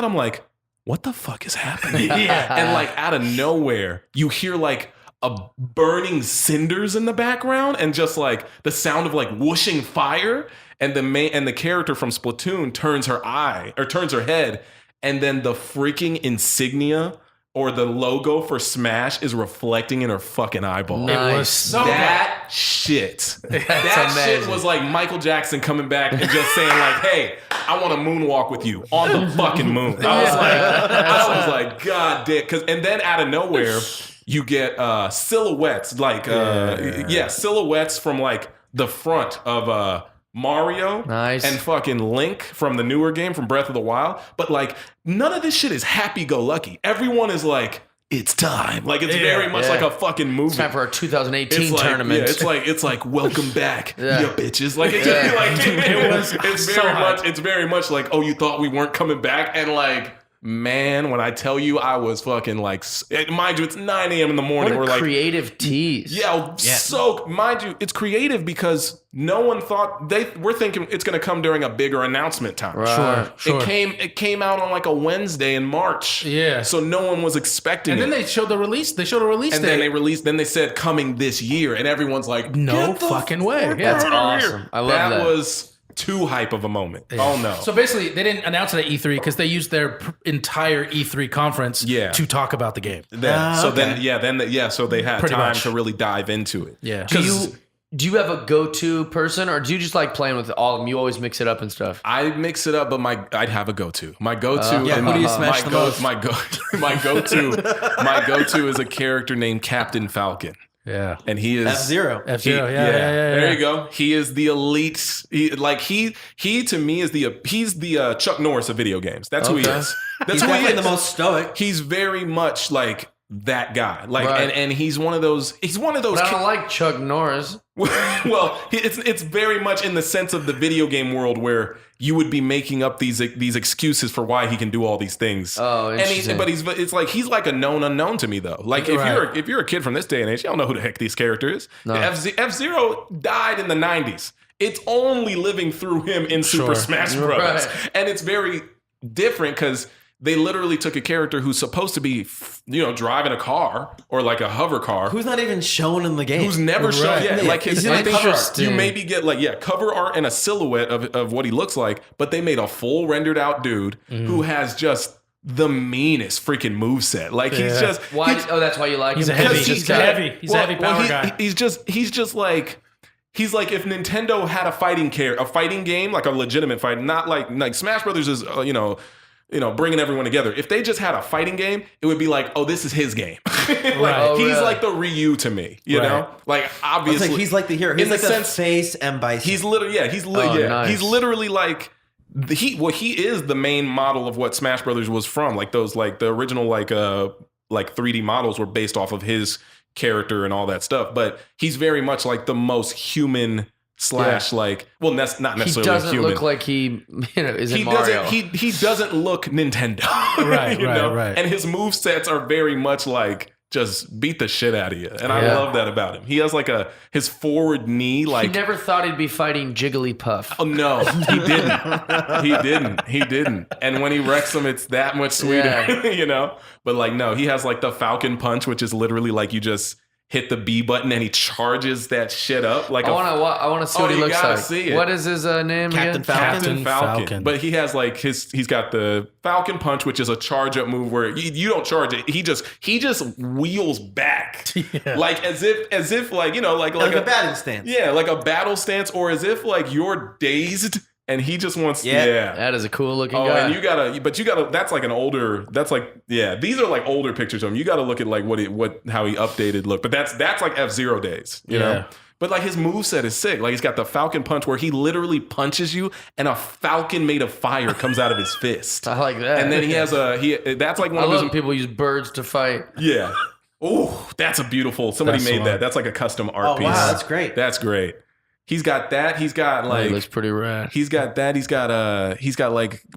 I'm like, what the fuck is happening? Yeah. And like out of nowhere, you hear like a burning cinders in the background and just like the sound of like whooshing fire. and the character from Splatoon turns her head, and then the freaking insignia or the logo for Smash is reflecting in her fucking eyeball. Nice. It was so that shit. That amazing. shit was like Michael Jackson coming back and just saying like, "Hey, I want to moonwalk with you on the fucking moon." I was like, God damn. And then out of nowhere, you get silhouettes, silhouettes from like the front of Mario and fucking Link from the newer game from Breath of the Wild. But like none of this shit is happy-go-lucky. Everyone is like, it's time. Like it's very much like a fucking movie. It's time for our 2018 tournament. Yeah, it's like welcome back, you bitches. Like it's very much like, oh, you thought we weren't coming back, and like, man, when I tell you I was fucking like, mind you, it's 9 a.m. in the morning. What a we're creative tease. So mind you, it's creative because no one thought we're thinking it's going to come during a bigger announcement time. Right. Sure. It came out on like a Wednesday in March. Yeah. So no one was expecting And it. then they showed the release. They showed a release and date. then they said coming this year, and everyone's like, no fucking way. Yeah, that's awesome. I love that. That was too hype of a moment. Yeah. Oh no. So basically, they didn't announce it at E3 because they used their entire E3 conference to talk about the game. So they had Pretty time much. to really dive into it. Yeah. Do you have a go-to person, or do you just like playing with all of them? You always mix it up and stuff. I mix it up, but I'd have a go-to. My go-to. who do you smash the most? My go-to is a character named Captain Falcon. Yeah. And he is F-Zero. Yeah. There you go. He is the elite. He to me is he's the Chuck Norris of video games. That's who he is. That's He's who he definitely is. the most stoic. He's very much like that guy. Like and he's one of those. But I don't like Chuck Norris. Well, it's very much in the sense of the video game world where you would be making up these excuses for why he can do all these things. Oh, interesting. It's like he's like a known unknown to me though. Like if you're a kid from this day and age, you don't know who the heck this character is. No. F-Zero died in the 90s. It's only living through him in Super Smash Bros. Right. And it's very different because they literally took a character who's supposed to be, driving a car or like a hover car. Who's not even shown in the game. Who's never shown. Yeah, like his cover art. You maybe get cover art and a silhouette of what he looks like, but they made a full rendered out dude who has just the meanest freaking moveset. Like he's just why? That's why you like him. He's a heavy power guy. He's just like. He's like if Nintendo had a fighting game, like a legitimate fight, not like Smash Brothers is, bringing everyone together. If they just had a fighting game, it would be like, oh, this is his game. He's like the Ryu to me, you know? Like obviously he's like the hero. He's like the face and Bison. He's literally nice. He's literally like he is the main model of what Smash Brothers was from. Like those the original 3D models were based off of his character and all that stuff, but he's very much like the most human / that's not necessarily he doesn't human. Look like he is in Mario. He doesn't look Nintendo. Right. And his movesets are very much like just beat the shit out of you. And I love that about him. He has his forward knee he never thought he'd be fighting Jigglypuff. Oh no, he didn't. And when he wrecks him, it's that much sweeter, But no, he has the Falcon Punch, which is literally you just hit the B button and he charges that shit up. I want to see what he looks like. See it. What is his name Captain again? Falcon? Captain Falcon. But he has he's got the Falcon Punch, which is a charge up move where you don't charge it. He just wheels back. As if like a batting stance. Yeah, like a battle stance, or as if you're dazed and he just wants That is a cool looking guy. And you gotta that's these are older pictures of him. You gotta look at how he updated look. But that's like F-Zero days, you know? But his moveset is sick. He's got the Falcon Punch where he literally punches you and a falcon made of fire comes out of his fist. I like that. And then he has that's like one I of love those when people use birds to fight. Yeah. Oh, that's a beautiful. Somebody made that. That's like a custom art piece. Wow, that's great. That's great. He's got that. He's got It looks pretty rad. He's got that. He's got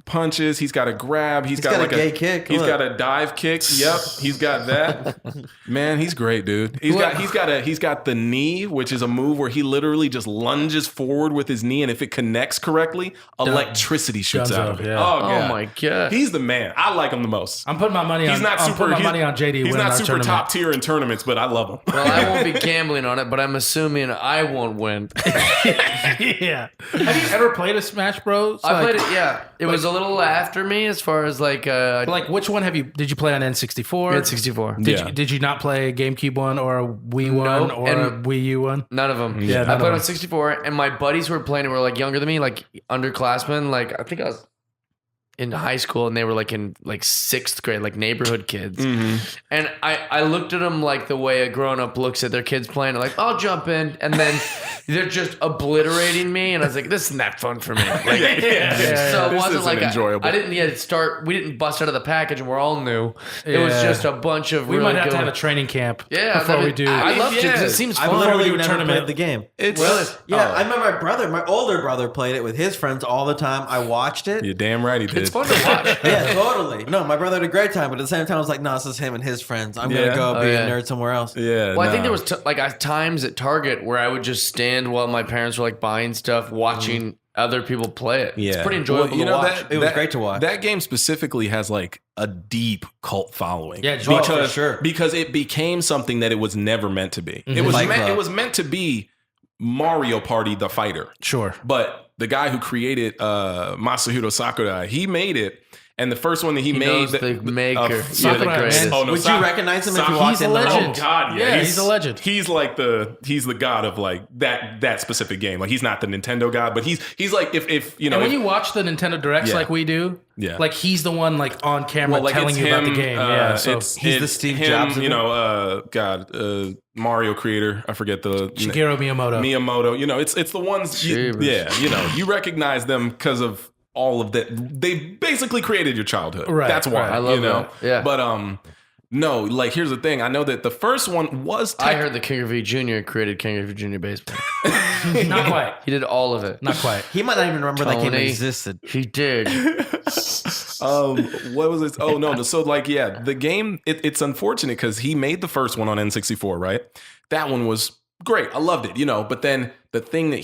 punches. He's got a grab. He's got a gay kick. He's got a dive kick. Yep. He's got that. Man, he's great, dude. He's got the knee, which is a move where he literally just lunges forward with his knee, and if it connects correctly, electricity shoots out of it. Yeah. Oh, God. My God. He's the man. I like him the most. I'm putting my money on. Money on JD. He's not super top tier in tournaments, but I love him. Well, I won't be gambling on it, but I'm assuming I won't win. Yeah. Have you ever played a Smash Bros? I played it. Yeah, it was a little after me as far as like which one did you play on N64? N64. Did you not play a GameCube one or a Wii one or a Wii U one? None of them. Yeah, I played on 64, and my buddies who were playing it were like younger than me, like underclassmen. Like I think I was in high school, and they were like in like 6th grade, like neighborhood kids. And I looked at them like the way a grown up looks at their kids playing. Like, I'll jump in, and then they're just obliterating me, and I was like, this isn't that fun for me. Like, so it wasn't like enjoyable. I didn't start. We didn't bust out of the package, and we're all new. It was just a bunch of. We really might have good, to have a training camp before we do. I love to because it seems I fun. literally do a never tournament. played the game. It's Really? Yeah, I remember my older brother played it with his friends all the time. I watched it. You're damn right he did. It's fun to watch. Yeah, totally. No, my brother had a great time, but at the same time, I was like, no, this is him and his friends. I'm going to go be a nerd somewhere else. Yeah. Well, I think there was times at Target where I would just stand while my parents were like buying stuff, watching other people play it. Yeah. It's pretty enjoyable to watch. It was great to watch. That game specifically has like a deep cult following. Yeah, for sure. Because it became something that it was never meant to be. Mm-hmm. It was meant to be Mario Party the fighter. Sure. But the guy who created Masahiro Sakurai, he made it. And the first one that he made, knows the maker. You're the Sakurai, greatest. man. Would you recognize him if you walked He's a in the room? legend. Oh God, yeah, he's a legend. He's like he's the god of like that specific game. Like he's not the Nintendo god, but he's like if you know. And when you watch the Nintendo Directs like we do, like he's the one like on camera telling you about the game. So he's the Steve him, Jobs of you know, Mario creator. I forget the Shigeru Miyamoto. You know, it's the ones. You know, you recognize them because of all of that. They basically created your childhood. Right. That's why. I love that. Yeah. But no, like here's the thing. I know that the first one was. I heard that King Griffey Jr. created King Griffey Jr. Baseball. Not quite. He did all of it. Not quite. He might not even remember that game Tony. existed. He did. What was it? Oh no! So like, yeah, the game. It's unfortunate because he made the first one on N64, right? That one was great. I loved it, you know. But then the thing that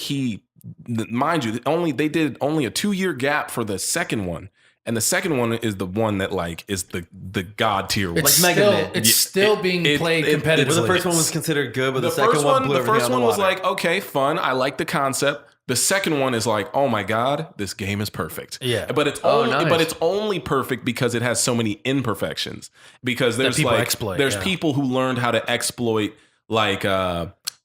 mind you, they did only a 2-year gap for the second one, and the second one is the one that like is the god tier. Like Mega Man. It's still being played competitively. Well, the first one was considered good, but the first second one blew the first everything one out was the water. like, okay, fun. I like the concept. The second one is like, oh my god, this game is perfect. Yeah. But it's only perfect because it has so many imperfections. Because there's people like exploit, there's people who learned how to exploit like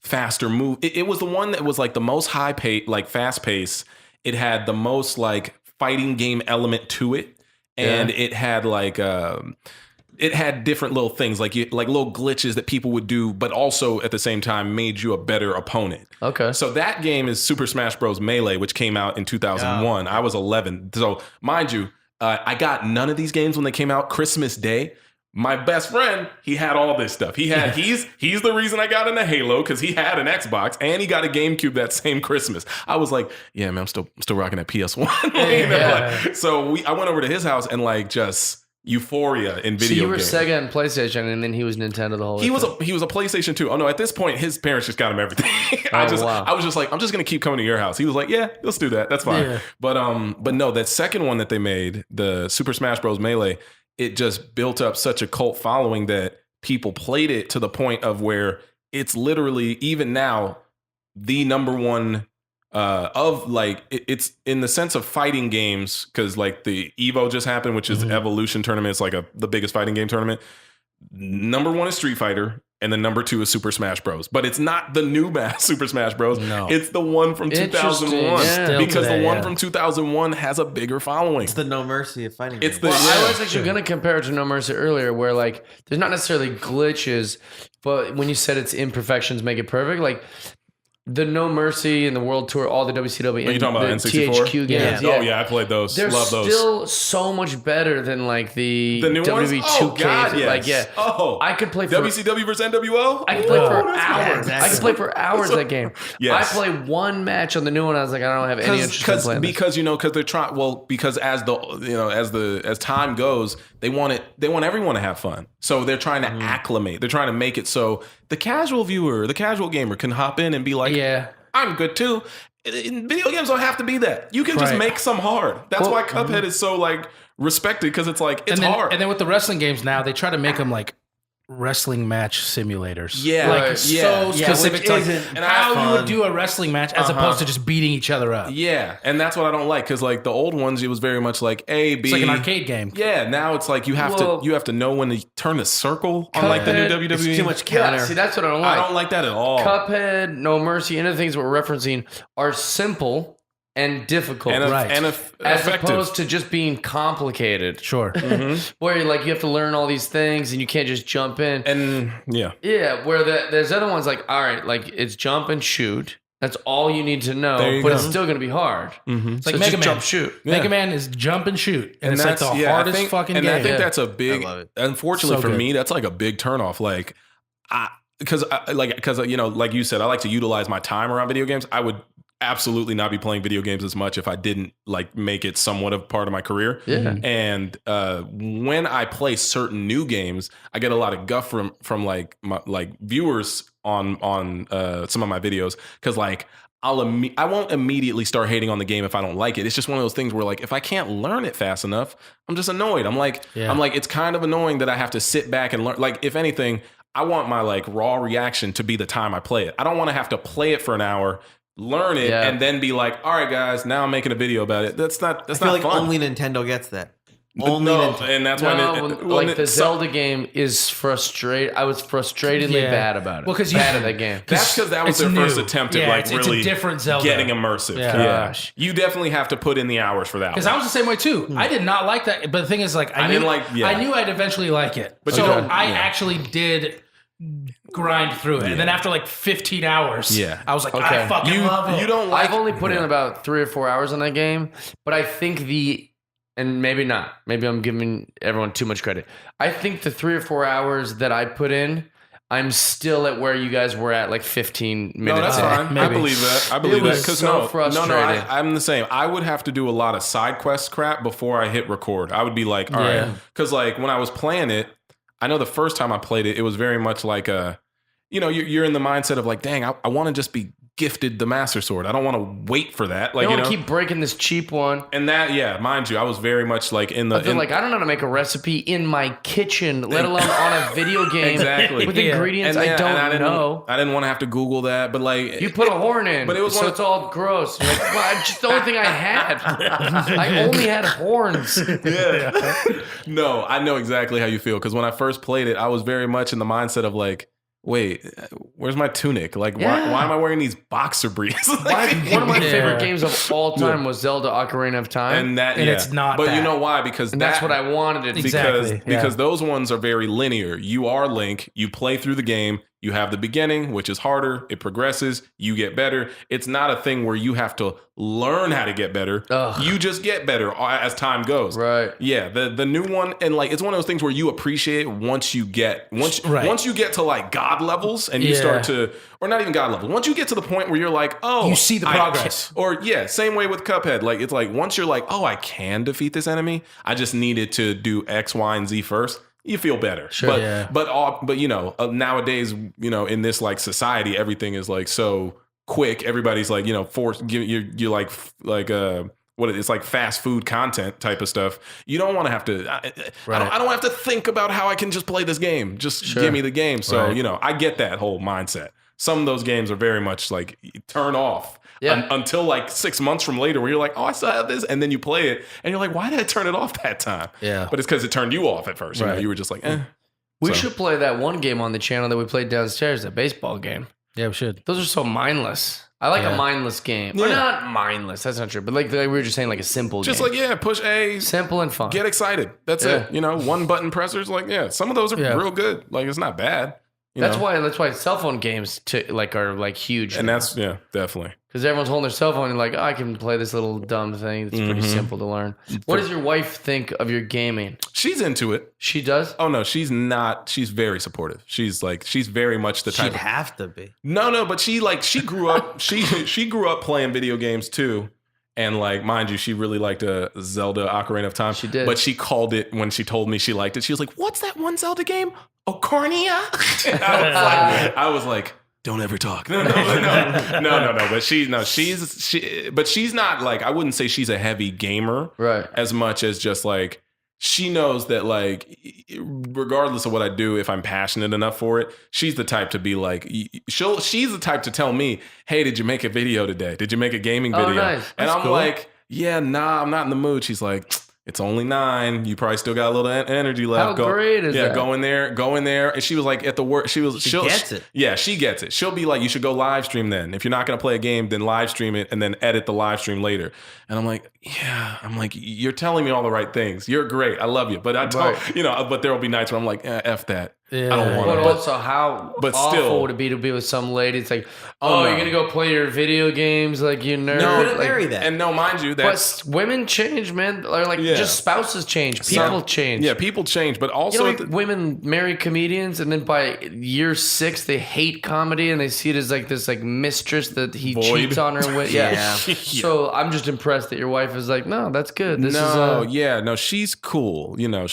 faster move. It was the one that was like the most high pace, like fast pace. It had the most like fighting game element to it, and it had like it had different little things like little glitches that people would do, but also at the same time made you a better opponent. Okay. So that game is Super Smash Bros. Melee, which came out in 2001. I was 11. So mind you, I got none of these games when they came out. Christmas Day. My best friend, he had all this stuff. He's the reason I got into Halo because he had an Xbox and he got a GameCube that same Christmas. I was like, yeah, man, I'm still rocking that PS1. So I went over to his house and like just euphoria in video games. So you were Sega and PlayStation, and then he was Nintendo the whole way. He was a PlayStation 2. Oh no, at this point, his parents just got him everything. I was just like, I'm just gonna keep coming to your house. He was like, yeah, let's do that. That's fine. Yeah. But no, that second one that they made, the Super Smash Bros. Melee, it just built up such a cult following that people played it to the point of where it's literally even now the number one of like it's in the sense of fighting games, because like the Evo just happened, which is Evolution tournament. It's like the biggest fighting game tournament. Number one is Street Fighter, and then number two is Super Smash Bros. But it's not the new Super Smash Bros. No, it's the one from 2001 because the one from 2001 has a bigger following. It's the No Mercy of fighting games. I was actually going to compare it to No Mercy earlier, where like there's not necessarily glitches, but when you said its imperfections make it perfect, like the No Mercy and the World Tour, all the WCW, are you talking about N64 THQ games. Yeah. Oh yeah, I played those. They're Love those. Still so much better than like the new WWE ones? 2K. God, yes. Like yeah, I could play for WCW versus NWO. I could play for hours. Yeah, exactly. I could play for hours that game. Yes. I played one match on the new one. I was like, I don't have any interest in playing this. Because because they're trying. Well, because as time goes, they want everyone to have fun. So they're trying to acclimate. They're trying to make it so the casual viewer, the casual gamer, can hop in and be like, yeah, I'm good too. Video games don't have to be that. You can just make some hard. That's why Cuphead is so like respected, because it's like it's hard. And then with the wrestling games now, they try to make them like wrestling match simulators. Yeah. Like Right. so specific which to like isn't how you would fun. do a wrestling match as opposed to just beating each other up. Yeah, and that's what I don't like because like the old ones, it was very much like A, B. It's like an arcade game. Yeah, now it's like you have to know when to turn the circle on like the new WWE. It's too much counter. Yeah, see, that's what I don't I like. don't like that at all. Cuphead, No Mercy, any of the things we're referencing are simple and difficult. and Right. as effective. opposed to just being complicated. Sure. Where you have to learn all these things and you can't just jump in. And yeah, Where there's other ones like, all right, like it's jump and shoot. That's all you need to know, There you but go. it's still going to be hard. It's like So Mega just Man. jump, shoot. Mega Man is jump and shoot, and it's like the I hardest think- fucking and game. I think Yeah. that's a big. I love it. Unfortunately So for good. me, that's like a big turnoff. Like, because you know, like you said, I like to utilize my time around video games. I would absolutely not be playing video games as much if I didn't like make it somewhat of part of my career. Yeah. And when I play certain new games, I get a lot of guff from like my viewers on some of my videos because like I won't immediately start hating on the game if I don't like it. It's just one of those things where like if I can't learn it fast enough, I'm just annoyed. I'm like it's kind of annoying that I have to sit back and learn. Like if anything, I want my like raw reaction to be the time I play it. I don't want to have to play it for an hour, learn it, and then be like, all right, guys, now I'm making a video about it. That's not I feel like fun. only Nintendo gets that. And that's why The Zelda game is frustrating. I was frustratingly bad about it. Well, 'cause bad at that game. That's because that was It's their first new. attempt at Yeah, like it's a really different Zelda. getting immersive. Yeah. Gosh. You definitely have to put in the hours for that. Because one. I was the same way too. I did not like that, but the thing is, like, I didn't like- yeah. I knew I'd eventually like it, But so you don't- I yeah. actually did grind through it, and then after like 15 hours, I was like, Okay. I fucking love it. You don't like. I've only put in about 3 or 4 hours on that game, but I think and maybe not. Maybe I'm giving everyone too much credit. I think the 3 or 4 hours that I put in, I'm still at where you guys were at, like 15 No, minutes. that's in. fine. I Maybe. believe that. I believe It that was because so no, frustrating. I'm the same. I would have to do a lot of side quest crap before I hit record. I would be like, all right, because like when I was playing it, I know the first time I played it, it was very much like you're in the mindset of like, dang, I want to just be gifted the Master Sword. I don't want to wait for that. Like I don't want to keep breaking this cheap one. and that, mind you, I was very much like in the. I feel like I don't know how to make a recipe in my kitchen, let alone on a video game Exactly. with Yeah. ingredients I don't know. I didn't want to have to Google that, but like You put a horn in, But it was so one of- it's all gross. You're like, well, just the only thing I had. I only had horns. No, I know exactly how you feel because when I first played it, I was very much in the mindset of like, wait, where's my tunic? Like, Yeah. why am I wearing these boxer briefs? One of my Yeah. favorite games of all time was Zelda Ocarina of Time. and it's not But you that. know why? Because That's what I wanted it to be. Exactly. Because those ones are very linear. You are Link. You play through the game. You have the beginning, which is harder. It progresses. You get better. It's not a thing where you have to learn how to get better. Ugh. You just get better as time goes. Right. Yeah. The new one, and like it's one of those things where you appreciate once you get Right. once you get to like God levels and you start to, or not even God levels. Once you get to the point where you're like, oh, You see the I progress. can- or same way with Cuphead. Like it's like once you're like, oh, I can defeat this enemy. I just needed to do X, Y, and Z first. You feel better. Sure. But nowadays, in this like society, everything is like so quick. Everybody's like, you're like it's like fast food content type of stuff. You don't want to have to. I don't have to think about how I can just play this game. Just give me the game. So I get that whole mindset. Some of those games are very much like turn off. Yeah. Until like 6 months from later where you're like, oh, I still have this. And then you play it and you're like, why did I turn it off that time? Yeah. But it's because it turned you off at first. You were just like, eh. We should play that one game on the channel that we played downstairs, that baseball game. Yeah, we should. Those are so mindless. I like a mindless game. Or not mindless, that's not true. But like we were just saying, like a simple Just game. like, push A, Simple and fun. get excited. That's it. One button pressers. Like, some of those are real good. Like, it's not bad. That's why cell phone games are like huge. And that's, definitely. Because everyone's holding their cell phone and like, oh, I can play this little dumb thing. It's pretty simple to learn. What does your wife think of your gaming? She's into it. She does? Oh, no, she's not. She's very supportive. She's very much the type She'd have to be. No, but she grew up, she grew up playing video games too. And like, mind you, she really liked Zelda Ocarina of Time. She did. But she called it when she told me she liked it. She was like, what's that one Zelda game? Ocarina? I was like, don't ever talk. No. But she's not like, I wouldn't say she's a heavy gamer. Right. As much as just like, she knows that like, regardless of what I do, if I'm passionate enough for it, she's the type to be like, she's the type to tell me, hey, did you make a video today? Did you make a gaming video? Nice. And That's I'm cool. like, yeah, nah, I'm not in the mood. She's like, it's only 9. You probably still got a little energy left. How great is that? Go in there. And she was like, at the work, she gets it. Yeah, she gets it. She'll be like, you should go live stream then. If you're not going to play a game, then live stream it and then edit the live stream later. And I'm like, yeah. I'm like, you're telling me all the right things. You're great. I love you. But I don't, but there will be nights where I'm like, F that. Yeah. I don't want But it. also, how awful would it be to be with some lady? It's like, no. you're gonna go play your video games, like you nerd. No, Couldn't like, marry that. And no, mind you, but women change, man. Or like just spouses change, people change. Yeah, people change, but You also know, women marry comedians, and then by year 6, they hate comedy, and they see it as like this like mistress that he cheats on her with. Yeah. So I'm just impressed that your wife is like, no, that's good. This is she's cool. You know,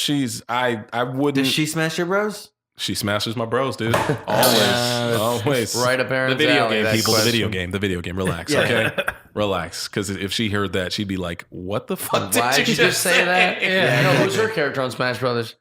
I wouldn't. Does she smash your bros? She smashes my bros, dude. Always. right up Aaron's The video alley, game, that people. question. The video game. Relax, okay? Relax. Because if she heard that, she'd be like, what the fuck Why did you just say that? Yeah. No, who's her character on Smash Brothers?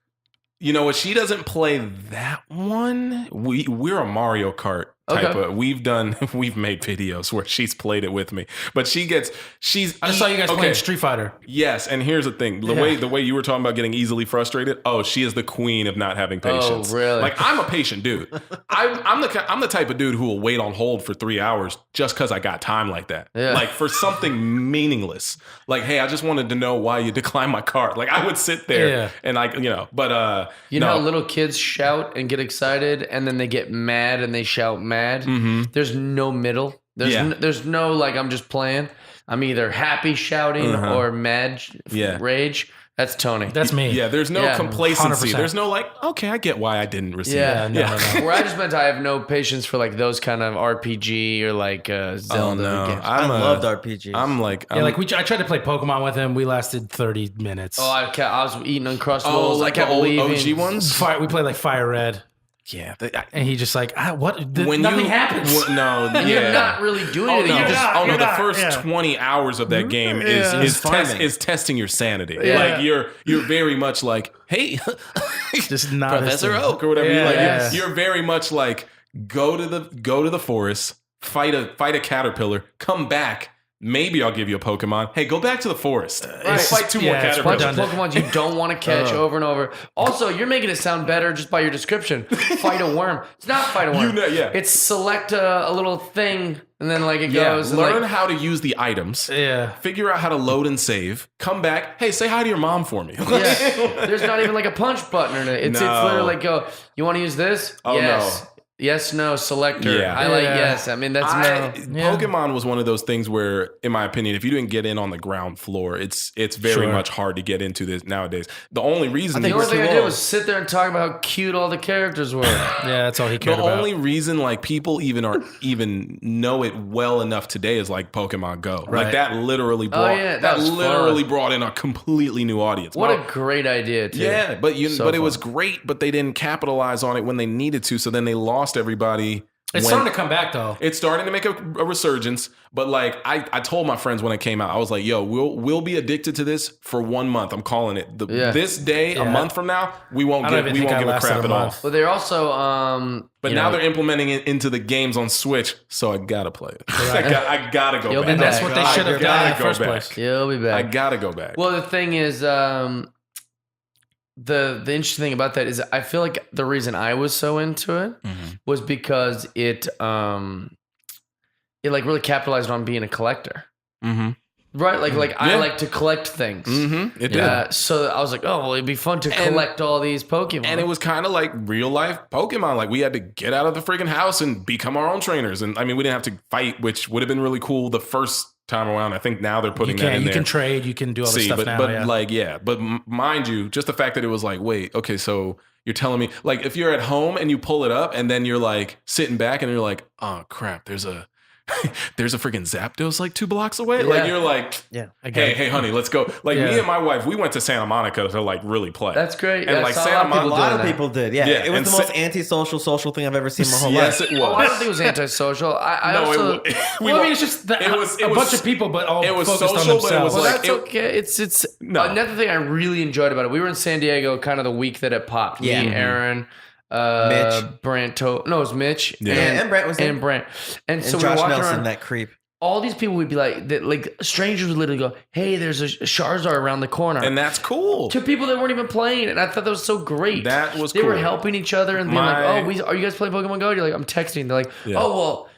You know what? She doesn't play that one. We're a Mario Kart type of. We've made videos where she's played it with me, but I just saw you guys playing Street Fighter. Yes, and here's the thing: the way you were talking about getting easily frustrated. Oh, she is the queen of not having patience. Oh, really? Like I'm a patient dude. I'm the type of dude who will wait on hold for 3 hours just because I got time like that. Yeah. Like for something meaningless. Like, hey, I just wanted to know why you declined my card. Like I would sit there and but you know how little kids shout and get excited, and then they get mad and they shout mad. Mm-hmm. There's no middle. There's no like I'm just playing. I'm either happy shouting or mad rage. That's Tony. That's me. Yeah, there's no complacency. 100%. There's no like, okay, I get why I didn't receive it. No. Where I just meant I have no patience for like those kind of RPG or like Zelda games. I loved RPGs. I tried to play Pokemon with him. We lasted 30 minutes. I was eating Uncrustables. like I kept the old leaving. OG ones? We played like Fire Red. Yeah. And he just like, nothing happens. You're not really doing anything. The first 20 hours of that game is testing your sanity. Yeah. Like you're very much like, hey, Just not Professor Oak or whatever. You're very much like go to the forest, fight a caterpillar, come back. Maybe I'll give you a Pokemon. Hey, go back to the forest. Fight 2 more It's a bunch caterpillars. of Pokemon you don't want to catch over and over. Also, you're making it sound better just by your description. Fight a worm. It's not fight a worm. It's select a little thing, and then like it goes. Learn and, like, how to use the items. Yeah. Figure out how to load and save. Come back. Hey, say hi to your mom for me. there's not even like a punch button in it. It's literally like, you want to use this? Oh, yes. no. Yes, no, selector. Yeah. I like yes. I mean, that's Pokemon was one of those things where, in my opinion, if you didn't get in on the ground floor, it's very much hard to get into this nowadays. The only reason the only thing I did was sit there and talk about how cute all the characters were. Yeah, that's all he cared about. The only reason like people even know it well enough today is like Pokemon Go. Right. Like that literally brought brought in a completely new audience. What a great idea, too. Yeah, but it was great, but they didn't capitalize on it when they needed to, so then they lost everybody. It's starting to come back though. It's starting to make a resurgence, but like I told my friends when it came out, I was like, "Yo, we'll be addicted to this for 1 month. I'm calling it. This day, a month from now, we won't give a crap at all." But they're also, but now they're implementing it into the games on Switch, so I gotta play it. I gotta go You'll back. be That's what they should have done in the first place. You'll be back. I gotta go back. Well, the thing is, the interesting thing about that is I feel like the reason I was so into it was because it like really capitalized on being a collector. Right? Like I like to collect things. It did. So I was like, oh, well, it'd be fun to collect all these Pokemon. And it was kind of like real life Pokemon. Like we had to get out of the freaking house and become our own trainers. And I mean, we didn't have to fight, which would have been really cool the first time around. I think now they're putting that in there. You can trade, you can do all this stuff now. But mind you, just the fact that it was like, wait, okay, so you're telling me, like, if you're at home and you pull it up and then you're like sitting back and you're like, oh crap, there's a there's a freaking Zapdos like 2 blocks away. Like you're like, hey, honey, let's go. Like me and my wife, we went to Santa Monica to like really play. That's great. And like Santa Monica, a lot of people did. Yeah, it was the most antisocial social thing I've ever seen in my whole life. Yes, it was. Oh, I don't think it was antisocial. It's just a bunch of people, but all focused social, on themselves. but it was Well, like that's okay. It's another thing I really enjoyed about it. We were in San Diego kind of the week that it popped. Yeah. Me, Aaron, Mitch. Brant. No, it was Mitch. Yeah. And Brant was there. And Brant. And so And we were Josh walking Nelson, around. that creep. All these people would be like strangers would literally go, "Hey, there's a Charizard around the corner," and that's cool. to people that weren't even playing, and I thought that was so great. That was they cool. were helping each other and being are you guys playing Pokemon Go? You're like, I'm texting. They're like, oh well,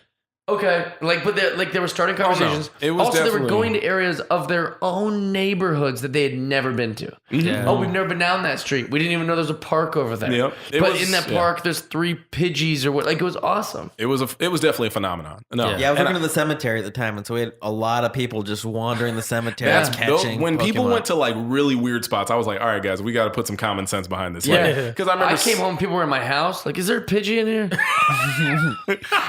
okay. Like, but they were starting conversations. It was also, they were definitely- going to areas of their own neighborhoods that they had never been to. Yeah. Oh, we've never been down that street. We didn't even know there's a park over there. Yep. But in that park, there's 3 Pidgeys or what. Like, it was awesome. It was definitely a phenomenon. No, Yeah, I was working in the cemetery at the time, and so we had a lot of people just wandering the cemetery, catching. When people Pokemon. went to like really weird spots, I was like, all right, guys, we got to put some common sense behind this. Yeah. Because I remember I came home, people were in my house. Like, is there a Pidgey in here?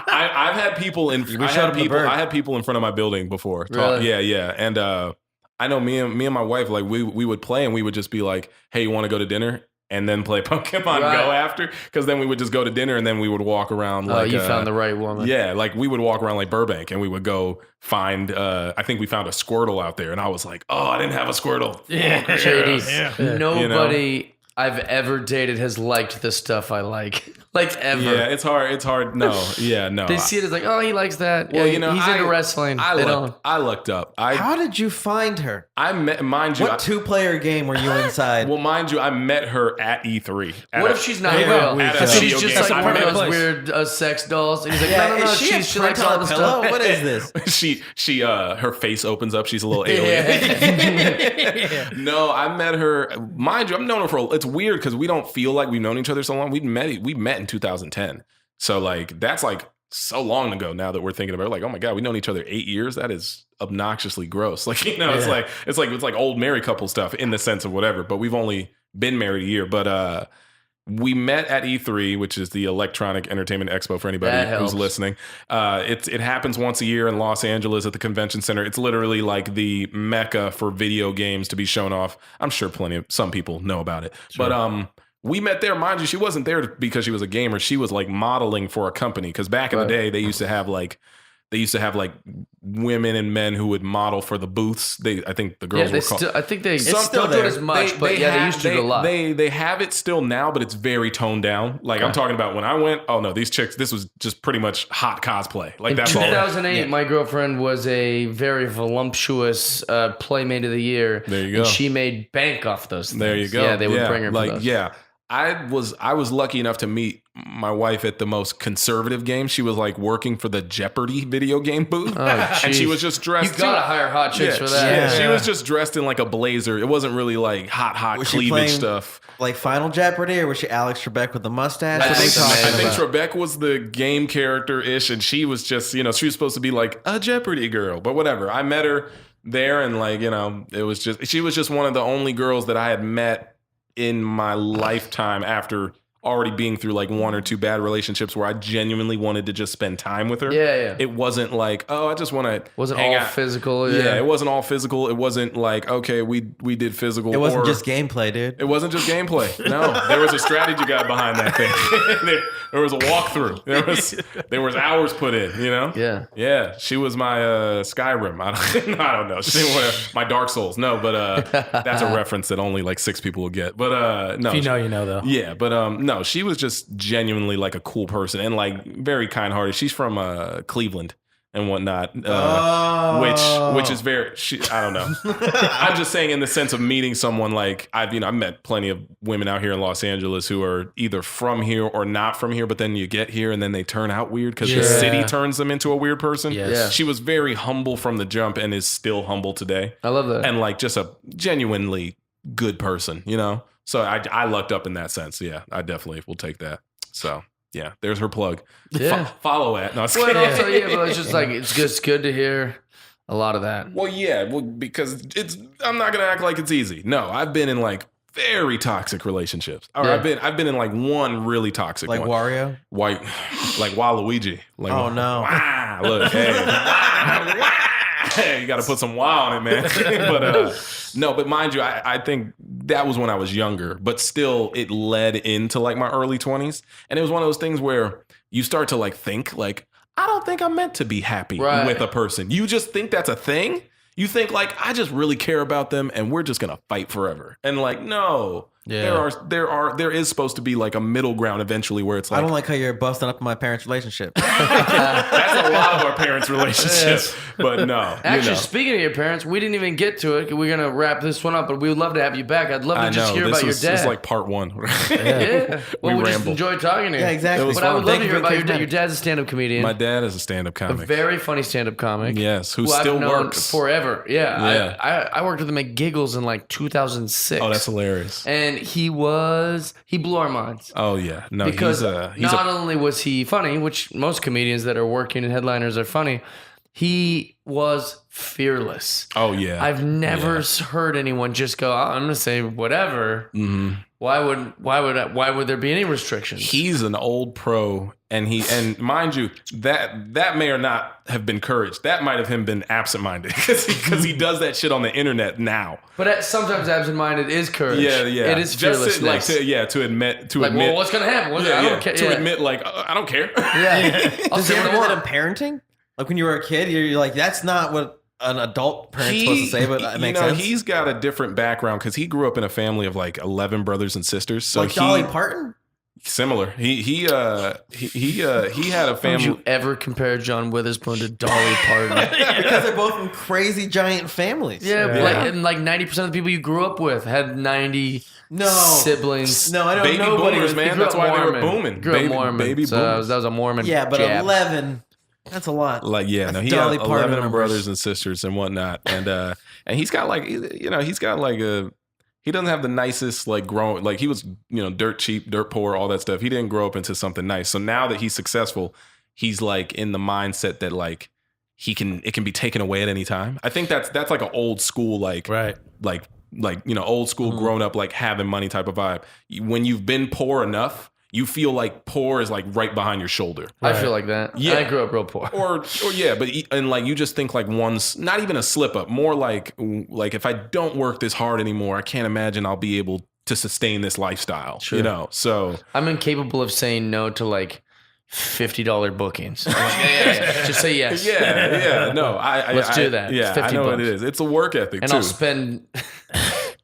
I've had people in. I had people in front of my building before. Really? Yeah. And I know me and my wife, like we would play and we would just be like, hey, you want to go to dinner? And then play Pokemon Go after, because then we would just go to dinner and then we would walk around. Like, you found the right woman. Yeah, like we would walk around like Burbank and we would go find. I think we found a Squirtle out there, and I was like, oh, I didn't have a Squirtle. Yeah, JD. Nobody I've ever dated has liked the stuff I like. Like, ever. Yeah, it's hard. No. They see it as like, oh, he likes that. Well, he's into wrestling. I looked up. How did you find her? I met, mind you. What 2-player game were you inside? Well, mind you, I met her at E3. What if she's not real? She's just like one of those place. weird sex dolls. And he's like, no. Is she likes all the pillow? stuff. What is this? she her face opens up. She's a little alien. No, I met her. Mind you, I've known her for. It's weird because we don't feel like we've known each other so long. We met in 2010. So like that's like so long ago now that we're thinking about it. Like, oh my God, we've known each other 8 years. That is obnoxiously gross. Like, it's like old married couple stuff in the sense of whatever, but we've only been married a year. But we met at E3, which is the Electronic Entertainment Expo for anybody who's listening. It happens once a year in Los Angeles at the convention center. It's literally like the mecca for video games to be shown off. I'm sure some people know about it. Sure. But we met there. Mind you, she wasn't there because she was a gamer. She was like modeling for a company. Because back in the day, they used to have like women and men who would model for the booths. I think the girls were called. I think they still do it as much, but they used to do it a lot. They have it still now, but it's very toned down. Like I'm talking about when I went. Oh no, these chicks. This was just pretty much hot cosplay. Like in that's 2008, my girlfriend was a very voluptuous Playmate of the Year. There you go. And she made bank off those things. There you go. Yeah, they would bring her for like those. yeah. I was lucky enough to meet my wife at the most conservative game. She was like working for the Jeopardy video game booth, and she was just dressed. You gotta hire hot chicks for that. Yeah, she was just dressed in like a blazer. It wasn't really like hot Was she cleavage playing, stuff. Like Final Jeopardy, or was she Alex Trebek with the mustache? I I think Trebek was the game character ish, and she was just she was supposed to be like a Jeopardy girl, but whatever. I met her there, and like it was just she was just one of the only girls that I had met in my lifetime after already being through like 1 or 2 bad relationships where I genuinely wanted to just spend time with her. Yeah. It wasn't like, oh, I just want to Wasn't hang all out. physical. Yeah, it wasn't all physical. It wasn't like, okay, we did physical. It wasn't just gameplay, dude. It wasn't just gameplay. No, there was a strategy guide behind that thing. there was a walkthrough. There was hours put in. Yeah. She was my Skyrim. I don't know. She was my Dark Souls. No, but that's a reference that only like 6 people will get. But no, If you know, you know though. yeah, but no, she was just genuinely like a cool person and like very kind-hearted. She's from Cleveland and whatnot, which is very. I don't know. I'm just saying in the sense of meeting someone like I've met plenty of women out here in Los Angeles who are either from here or not from here, but then you get here and then they turn out weird because the city turns them into a weird person. Yes. Yeah. She was very humble from the jump and is still humble today. I love that. And like just a genuinely good person, So I lucked up in that sense. Yeah, I definitely will take that. So yeah, there's her plug. Yeah. Follow it. No, it's Well, and also, but it's just like it's just good to hear a lot of that. Well, yeah, because I'm not gonna act like it's easy. No, I've been in like very toxic relationships. Or Yeah. I've been in like one really toxic Like one. Wario? White, like Waluigi. Like, Oh, no. Wah, look, hey, you got to put some wow on it, man. But no, but mind you, I think that was when I was younger, but still it led into like my early 20s. And it was one of those things where you start to like think like, I don't think I'm meant to be happy with a person. You just think that's a thing. You think like, I just really care about them and we're just going to fight forever. And like, no. Yeah. There is supposed to be like a middle ground eventually where it's like, I don't like how you're busting up my parents' relationship. that's a lot of our parents' relationships. But no. Actually, speaking of your parents, we didn't even get to it. We're going to wrap this one up, but we would love to have you back. I'd love to just hear about your dad. This is like part one. Yeah. Well, we just ramble. enjoyed talking to you. Yeah, exactly. But I would love to Thank you hear for about your taking dad. time. Your dad's a stand-up comedian. My dad is a stand-up a comic. very funny stand-up comic. Yes, who I've still known works. forever. Yeah. Yeah. I worked with him at Giggles in like 2006. Oh, that's hilarious. And he blew our minds. Oh yeah, no, Because he's not only was he funny, which most comedians that are working and headliners are funny, he was fearless. Oh yeah, I've never heard anyone just go, I'm going to say whatever. Mm-hmm. Why would there be any restrictions? He's an old pro, and mind you, that may or not have been courage. That might have him been absent-minded because he does that shit on the internet now. But sometimes absent-minded is courage. Yeah. It is fearlessness. To admit well, what's going to happen? I don't care. To admit, like, I don't care. Yeah. I'll Does say he what ever I do that in want. parenting? Like when you were a kid, you're like, that's not what an adult parent's supposed to say, but it makes sense. He's got a different background because he grew up in a family of like 11 brothers and sisters. So like Dolly Parton? Similar. He had a Would family. you ever compare John Witherspoon to Dolly Parton? Because they're both from crazy giant families. Yeah, like 90% of the people you grew up with had 90 No. siblings. No, I don't Baby know. boomers, He man. grew That's up why they were Mormon. booming. Grew up Mormon. Baby so boomers. that was a Mormon. Yeah, but jab. 11, that's a lot. Like, yeah, no, That's he Dolly had Parton 11 numbers. brothers and sisters and whatnot. And he's got like, he's got like he doesn't have the nicest like growing, like he was, dirt cheap, dirt poor, all that stuff. He didn't grow up into something nice. So now that he's successful, he's like in the mindset that like it can be taken away at any time. I think that's like an old school, like old school grown up, like having money type of vibe. When you've been poor enough, you feel like poor is like right behind your shoulder. I feel like that. Yeah. I grew up real poor. Or yeah, but and like you just think like one's not even a slip up, more like if I don't work this hard anymore, I can't imagine I'll be able to sustain this lifestyle. Sure. So I'm incapable of saying no to like $50 bookings. I'm like, yeah. Just say yes. yeah, no, Let's do that. Yeah, It's 50 I know what bucks. it is. It's a work ethic And too. I'll spend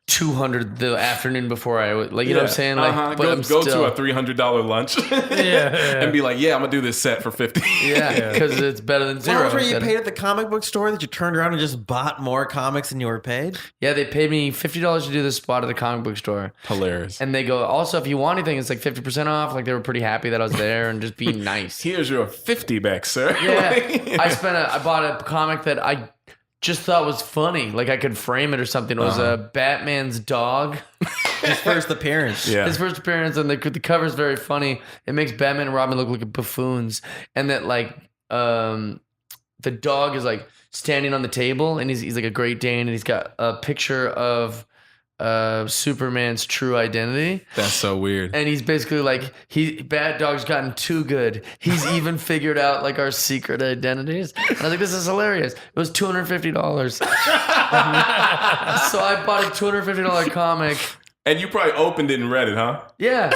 200 the afternoon before I would, like, you know what I'm saying? Like, but I'm go still, to a $300 lunch and be like, yeah, I'm gonna do this set for 50. yeah, because it's better than So how zero. much were you paid at the comic book store that you turned around and just bought more comics than you were paid? Yeah, they paid me $50 to do this spot at the comic book store. Hilarious. And they go, also, if you want anything, it's like 50% off. Like, they were pretty happy that I was there and just being nice. Here's your 50 back, sir. Yeah. I bought a comic that I just thought was funny. Like, I could frame it or something. It was Batman's dog. His first appearance. Yeah. His first appearance, and the cover is very funny. It makes Batman and Robin look like buffoons. And that, like, the dog is, like, standing on the table, and he's like a Great Dane, and he's got a picture of Superman's true identity. That's so weird. And he's basically like, Bad Dog's gotten too good. He's even figured out like our secret identities. And I was like, this is hilarious. It was $250. So I bought a $250 comic. And you probably opened it and read it, huh? Yeah.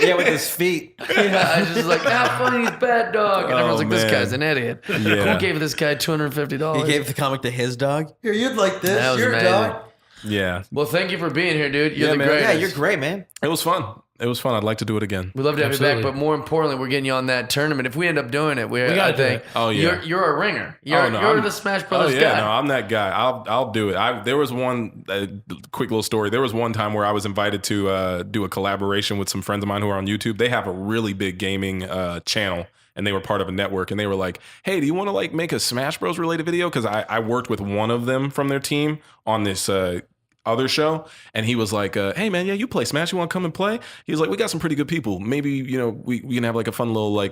Yeah, with his feet. Yeah, I just like, how funny is Bad Dog? And everyone's like, this man. guy's an idiot. Yeah. Who gave this guy $250? He gave the comic to his dog. Here, you'd like this. That was Your amazing. dog. Yeah. Well, thank you for being here, dude. You're Yeah, the man. greatest. Yeah, you're great, man. It was fun. I'd like to do it again. We'd love to have Absolutely. you back, but more importantly, we're getting you on that tournament. If we end up doing it, we gotta do think it. Oh, yeah. you're a ringer. You're I'm the Smash Brothers Oh yeah, guy. no, I'm that guy. I'll do it. There was one quick little story. There was one time where I was invited to do a collaboration with some friends of mine who are on YouTube. They have a really big gaming channel, and they were part of a network. And they were like, "Hey, do you want to like make a Smash Bros related video?" Because I worked with one of them from their team on this other show, and he was like, "Hey man, yeah, you play Smash. You want to come and play?" He was like, "We got some pretty good people. Maybe we can have like a fun little like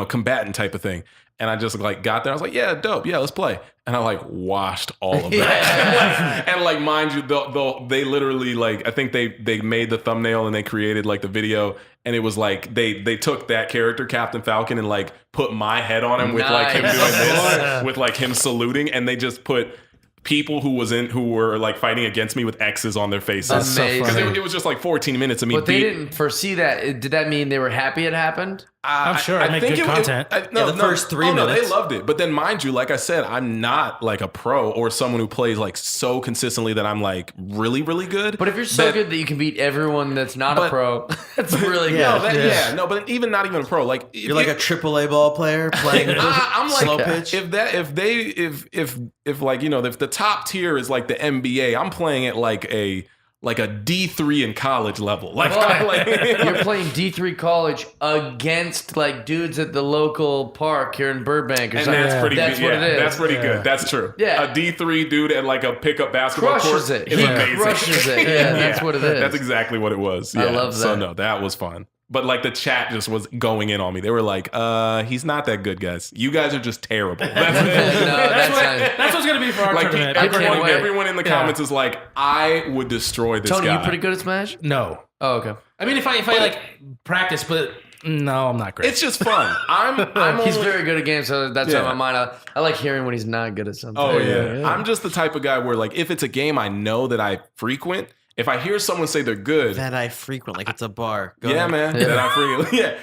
combatant type of thing." And I just like got there. I was like, yeah, dope. Yeah, let's play. And I like washed all of that. And like, mind you, they literally like, I think they made the thumbnail and they created like the video. And it was like, they took that character, Captain Falcon, and like put my head on him with like him doing this, with like him saluting. And they just put people who were like fighting against me with X's on their faces. That's so Because funny. it was just like 14 minutes of me. But they didn't foresee that. Did that mean they were happy it happened? I'm sure it made good content. The first 3 minutes. No, they loved it. But then, mind you, like I said, I'm not like a pro or someone who plays like so consistently that I'm like really, really good. But if you're so good that you can beat everyone that's not a pro, that's really good. No, but even not even a pro. Like You're like a AAA ball player playing I'm like, slow pitch. if like, you know, if the top tier is like the NBA, I'm playing at like a D3 in college level. Like, you're playing D3 college against like dudes at the local park here in Burbank or and something. that's pretty That's good. what it is. That's pretty good. That's true. Yeah. A D3 dude at like a pickup basketball Crushes court it. is He amazing. crushes it. Yeah, that's what it is. That's exactly what it was. I Yeah. love So that. no, that was fun. But like the chat just was going in on me. They were like, he's not that good, guys. You guys are just terrible. That's it. That's what's gonna be for our Like tournament. can't wait. everyone in the comments is like, I would destroy this Tony, guy. you pretty good at Smash? No, Oh, okay. I mean if I like practice, but no, I'm not great. It's just fun. I'm He's only, very good at games, so that's Yeah. on my mind. I like hearing when he's not good at something. Oh yeah. I'm just the type of guy where like if it's a game I know that I frequent, if I hear someone say they're good, That I frequent, like it's a bar. Go yeah, ahead. man. That I frequent. Yeah.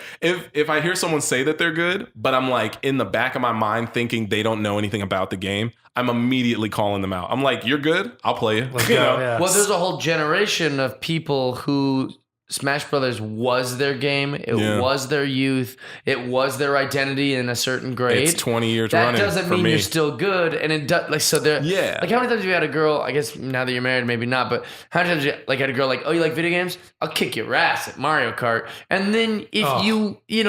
If I hear someone say that they're good, but I'm like in the back of my mind thinking they don't know anything about the game, I'm immediately calling them out. I'm like, you're good. I'll play you. Let's You go. know? Yeah. Well, there's a whole generation of people who Smash Brothers was their game. It Yeah. was their youth. It was their identity in a certain grade. It's 20 years that running doesn't for mean me. you're still good, and it does. Like so, there. Yeah. Like how many times have you had a girl? I guess now that you're married, maybe not. But how many times have you like had a girl like, oh, you like video games? I'll kick your ass at Mario Kart. And then if you give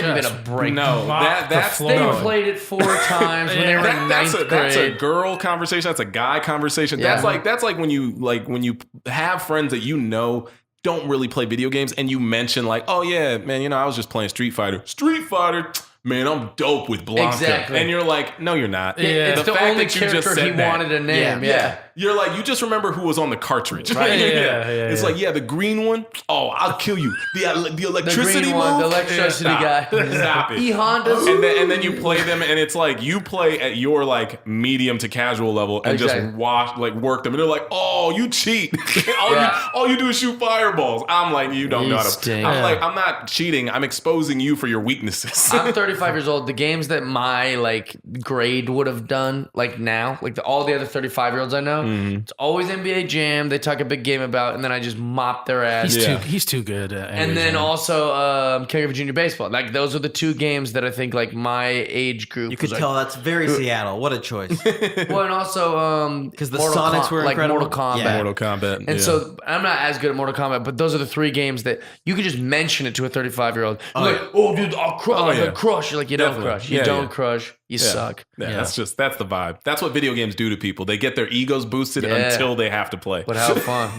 them a Just break. No, Mop the that's floor. They no. played it 4 times when they were in That's ninth that's a grade. girl conversation. That's a guy conversation. Yeah. That's like when you have friends that you know don't really play video games and you mention like, oh yeah, man, I was just playing Street Fighter. Street Fighter, man, I'm dope with Blanca. Exactly. And you're like, no, you're not. Yeah, it's the fact only that you character just said he that- wanted to name. Yeah. You're like, you just remember who was on the cartridge. Right, yeah, It's like, yeah, the green one. Oh, I'll kill you. The electricity green one, move? the electricity Yeah, stop. guy. Stop it. E-Hondas. And then you play them, and it's like you play at your like medium to casual level, and Exactly. just work them, and they're like, "Oh, you cheat! Yeah. all you do is shoot fireballs." I'm like, you don't You know how to. stink. I'm Yeah. like, I'm not cheating. I'm exposing you for your weaknesses. I'm 35 years old. The games that my like grade would have done, like now, like all the other 35-year-olds I know, it's always NBA Jam. They talk a big game about, and then I just mop their ass. He's too good. And then also King of Junior Baseball. Like those are the 2 games that I think like my age group. You could was, tell that's very Seattle. What a choice. Like, well, and also Because the Mortal Sonics were like incredible. Mortal Kombat. Yeah. Mortal Kombat, And yeah. so I'm not as good at Mortal Kombat, but those are the 3 games that you could just mention it to a 35-year-old. Like, oh, dude, I'll crush. yeah. Like, crush. You're like, you Definitely. don't crush. You Yeah, don't yeah. crush. You suck. Yeah, that's the vibe. That's what video games do to people. They get their egos boosted until they have to play. But how fun.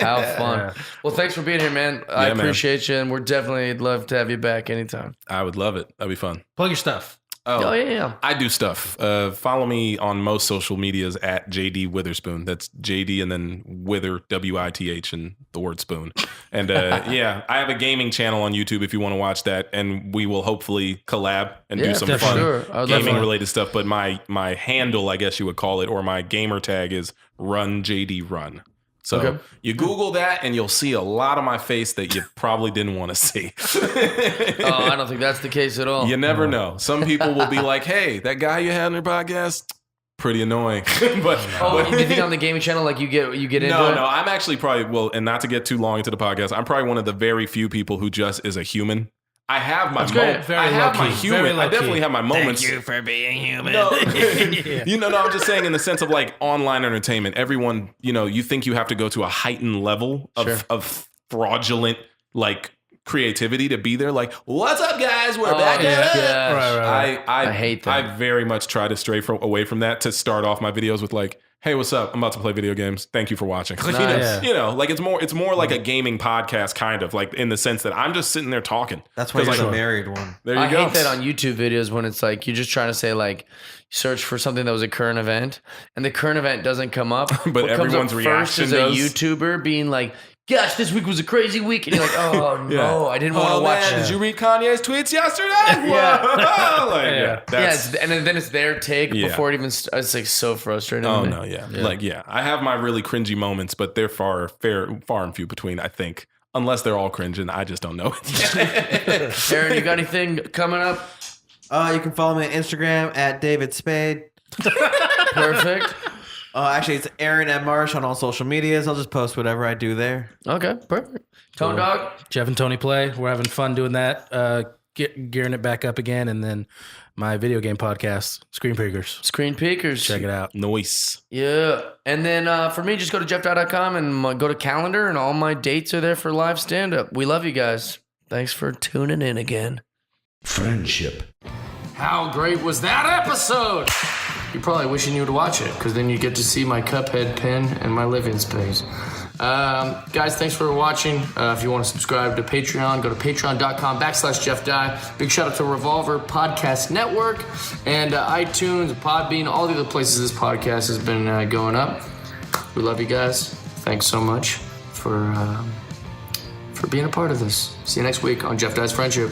How fun. Well, thanks for being here, man. I man. appreciate you, and we're definitely love to have you back anytime. I would love it. That'd be fun. plug your stuff. Oh, yeah. I do stuff. Follow me on most social medias at JD Witherspoon. That's JD and then Wither, WITH, and the word spoon. And yeah, I have a gaming channel on YouTube if you want to watch that. And we will hopefully collab and do some fun sure. I would love gaming that. related stuff. But my handle, I guess you would call it, or my gamer tag is Run JD Run. So Okay. you Google that and you'll see a lot of my face that you probably didn't want to see. Oh, I don't think that's the case at all. You never know. Some people will be like, hey, that guy you had on your podcast, pretty annoying. but Oh, you think on the gaming channel, like you get into no, it? no, I'm actually probably, and not to get too long into the podcast, I'm probably one of the very few people who just is a human. I have my great. moments. Very I have my low-key. Very human. I low-key. definitely have my moments. Thank you for being human. No, no, I'm just saying in the sense of like online entertainment, everyone, you think you have to go to a heightened level of fraudulent like creativity to be there. Like, what's up, guys? We're back at it. Yeah. Right. I hate that. I very much try to stray away from that to start off my videos with like, hey, what's up? I'm about to play video games. Thank you for watching. Like, Nice. you know, like it's more like a gaming podcast, kind of like in the sense that I'm just sitting there talking. That's why you're like, the married one. There you I go. hate that on YouTube videos when it's like you're just trying to say like search for something that was a current event and the current event doesn't come up. But what comes everyone's up reaction first is a does. YouTuber being like, "Gosh, this week was a crazy week," and you're like, "Oh Yeah. no, I didn't want to watch it." Did you read Kanye's tweets yesterday? Yeah. Like, that's, and then it's their take Yeah. before it even. It's like so frustrating. Oh to me. no, yeah. Like, yeah. I have my really cringy moments, but they're far and few between, I think. Unless they're all cringe and I just don't know it. Aaron, you got anything coming up? You can follow me on Instagram at David Spade. Perfect. Actually, it's Aaron at Marsh on all social medias. I'll just post whatever I do there. Okay, perfect. Tone Dog. Jeff and Tony play. We're having fun doing that. Gearing it back up again, and then my video game podcast, Screen Peekers. Screen Peekers. Check it out. Noise. Yeah. And then for me, just go to jeff.com and go to calendar, and all my dates are there for live stand-up. We love you guys. Thanks for tuning in again. Friendship. How great was that episode? You're probably wishing you would watch it, because then you get to see my Cuphead pin and my living space. Guys, thanks for watching. If you want to subscribe to Patreon, go to patreon.com/JeffDye. Big shout out to Revolver Podcast Network and iTunes, Podbean, all the other places this podcast has been going up. We love you guys. Thanks so much for being a part of this. See you next week on Jeff Dye's Friendship.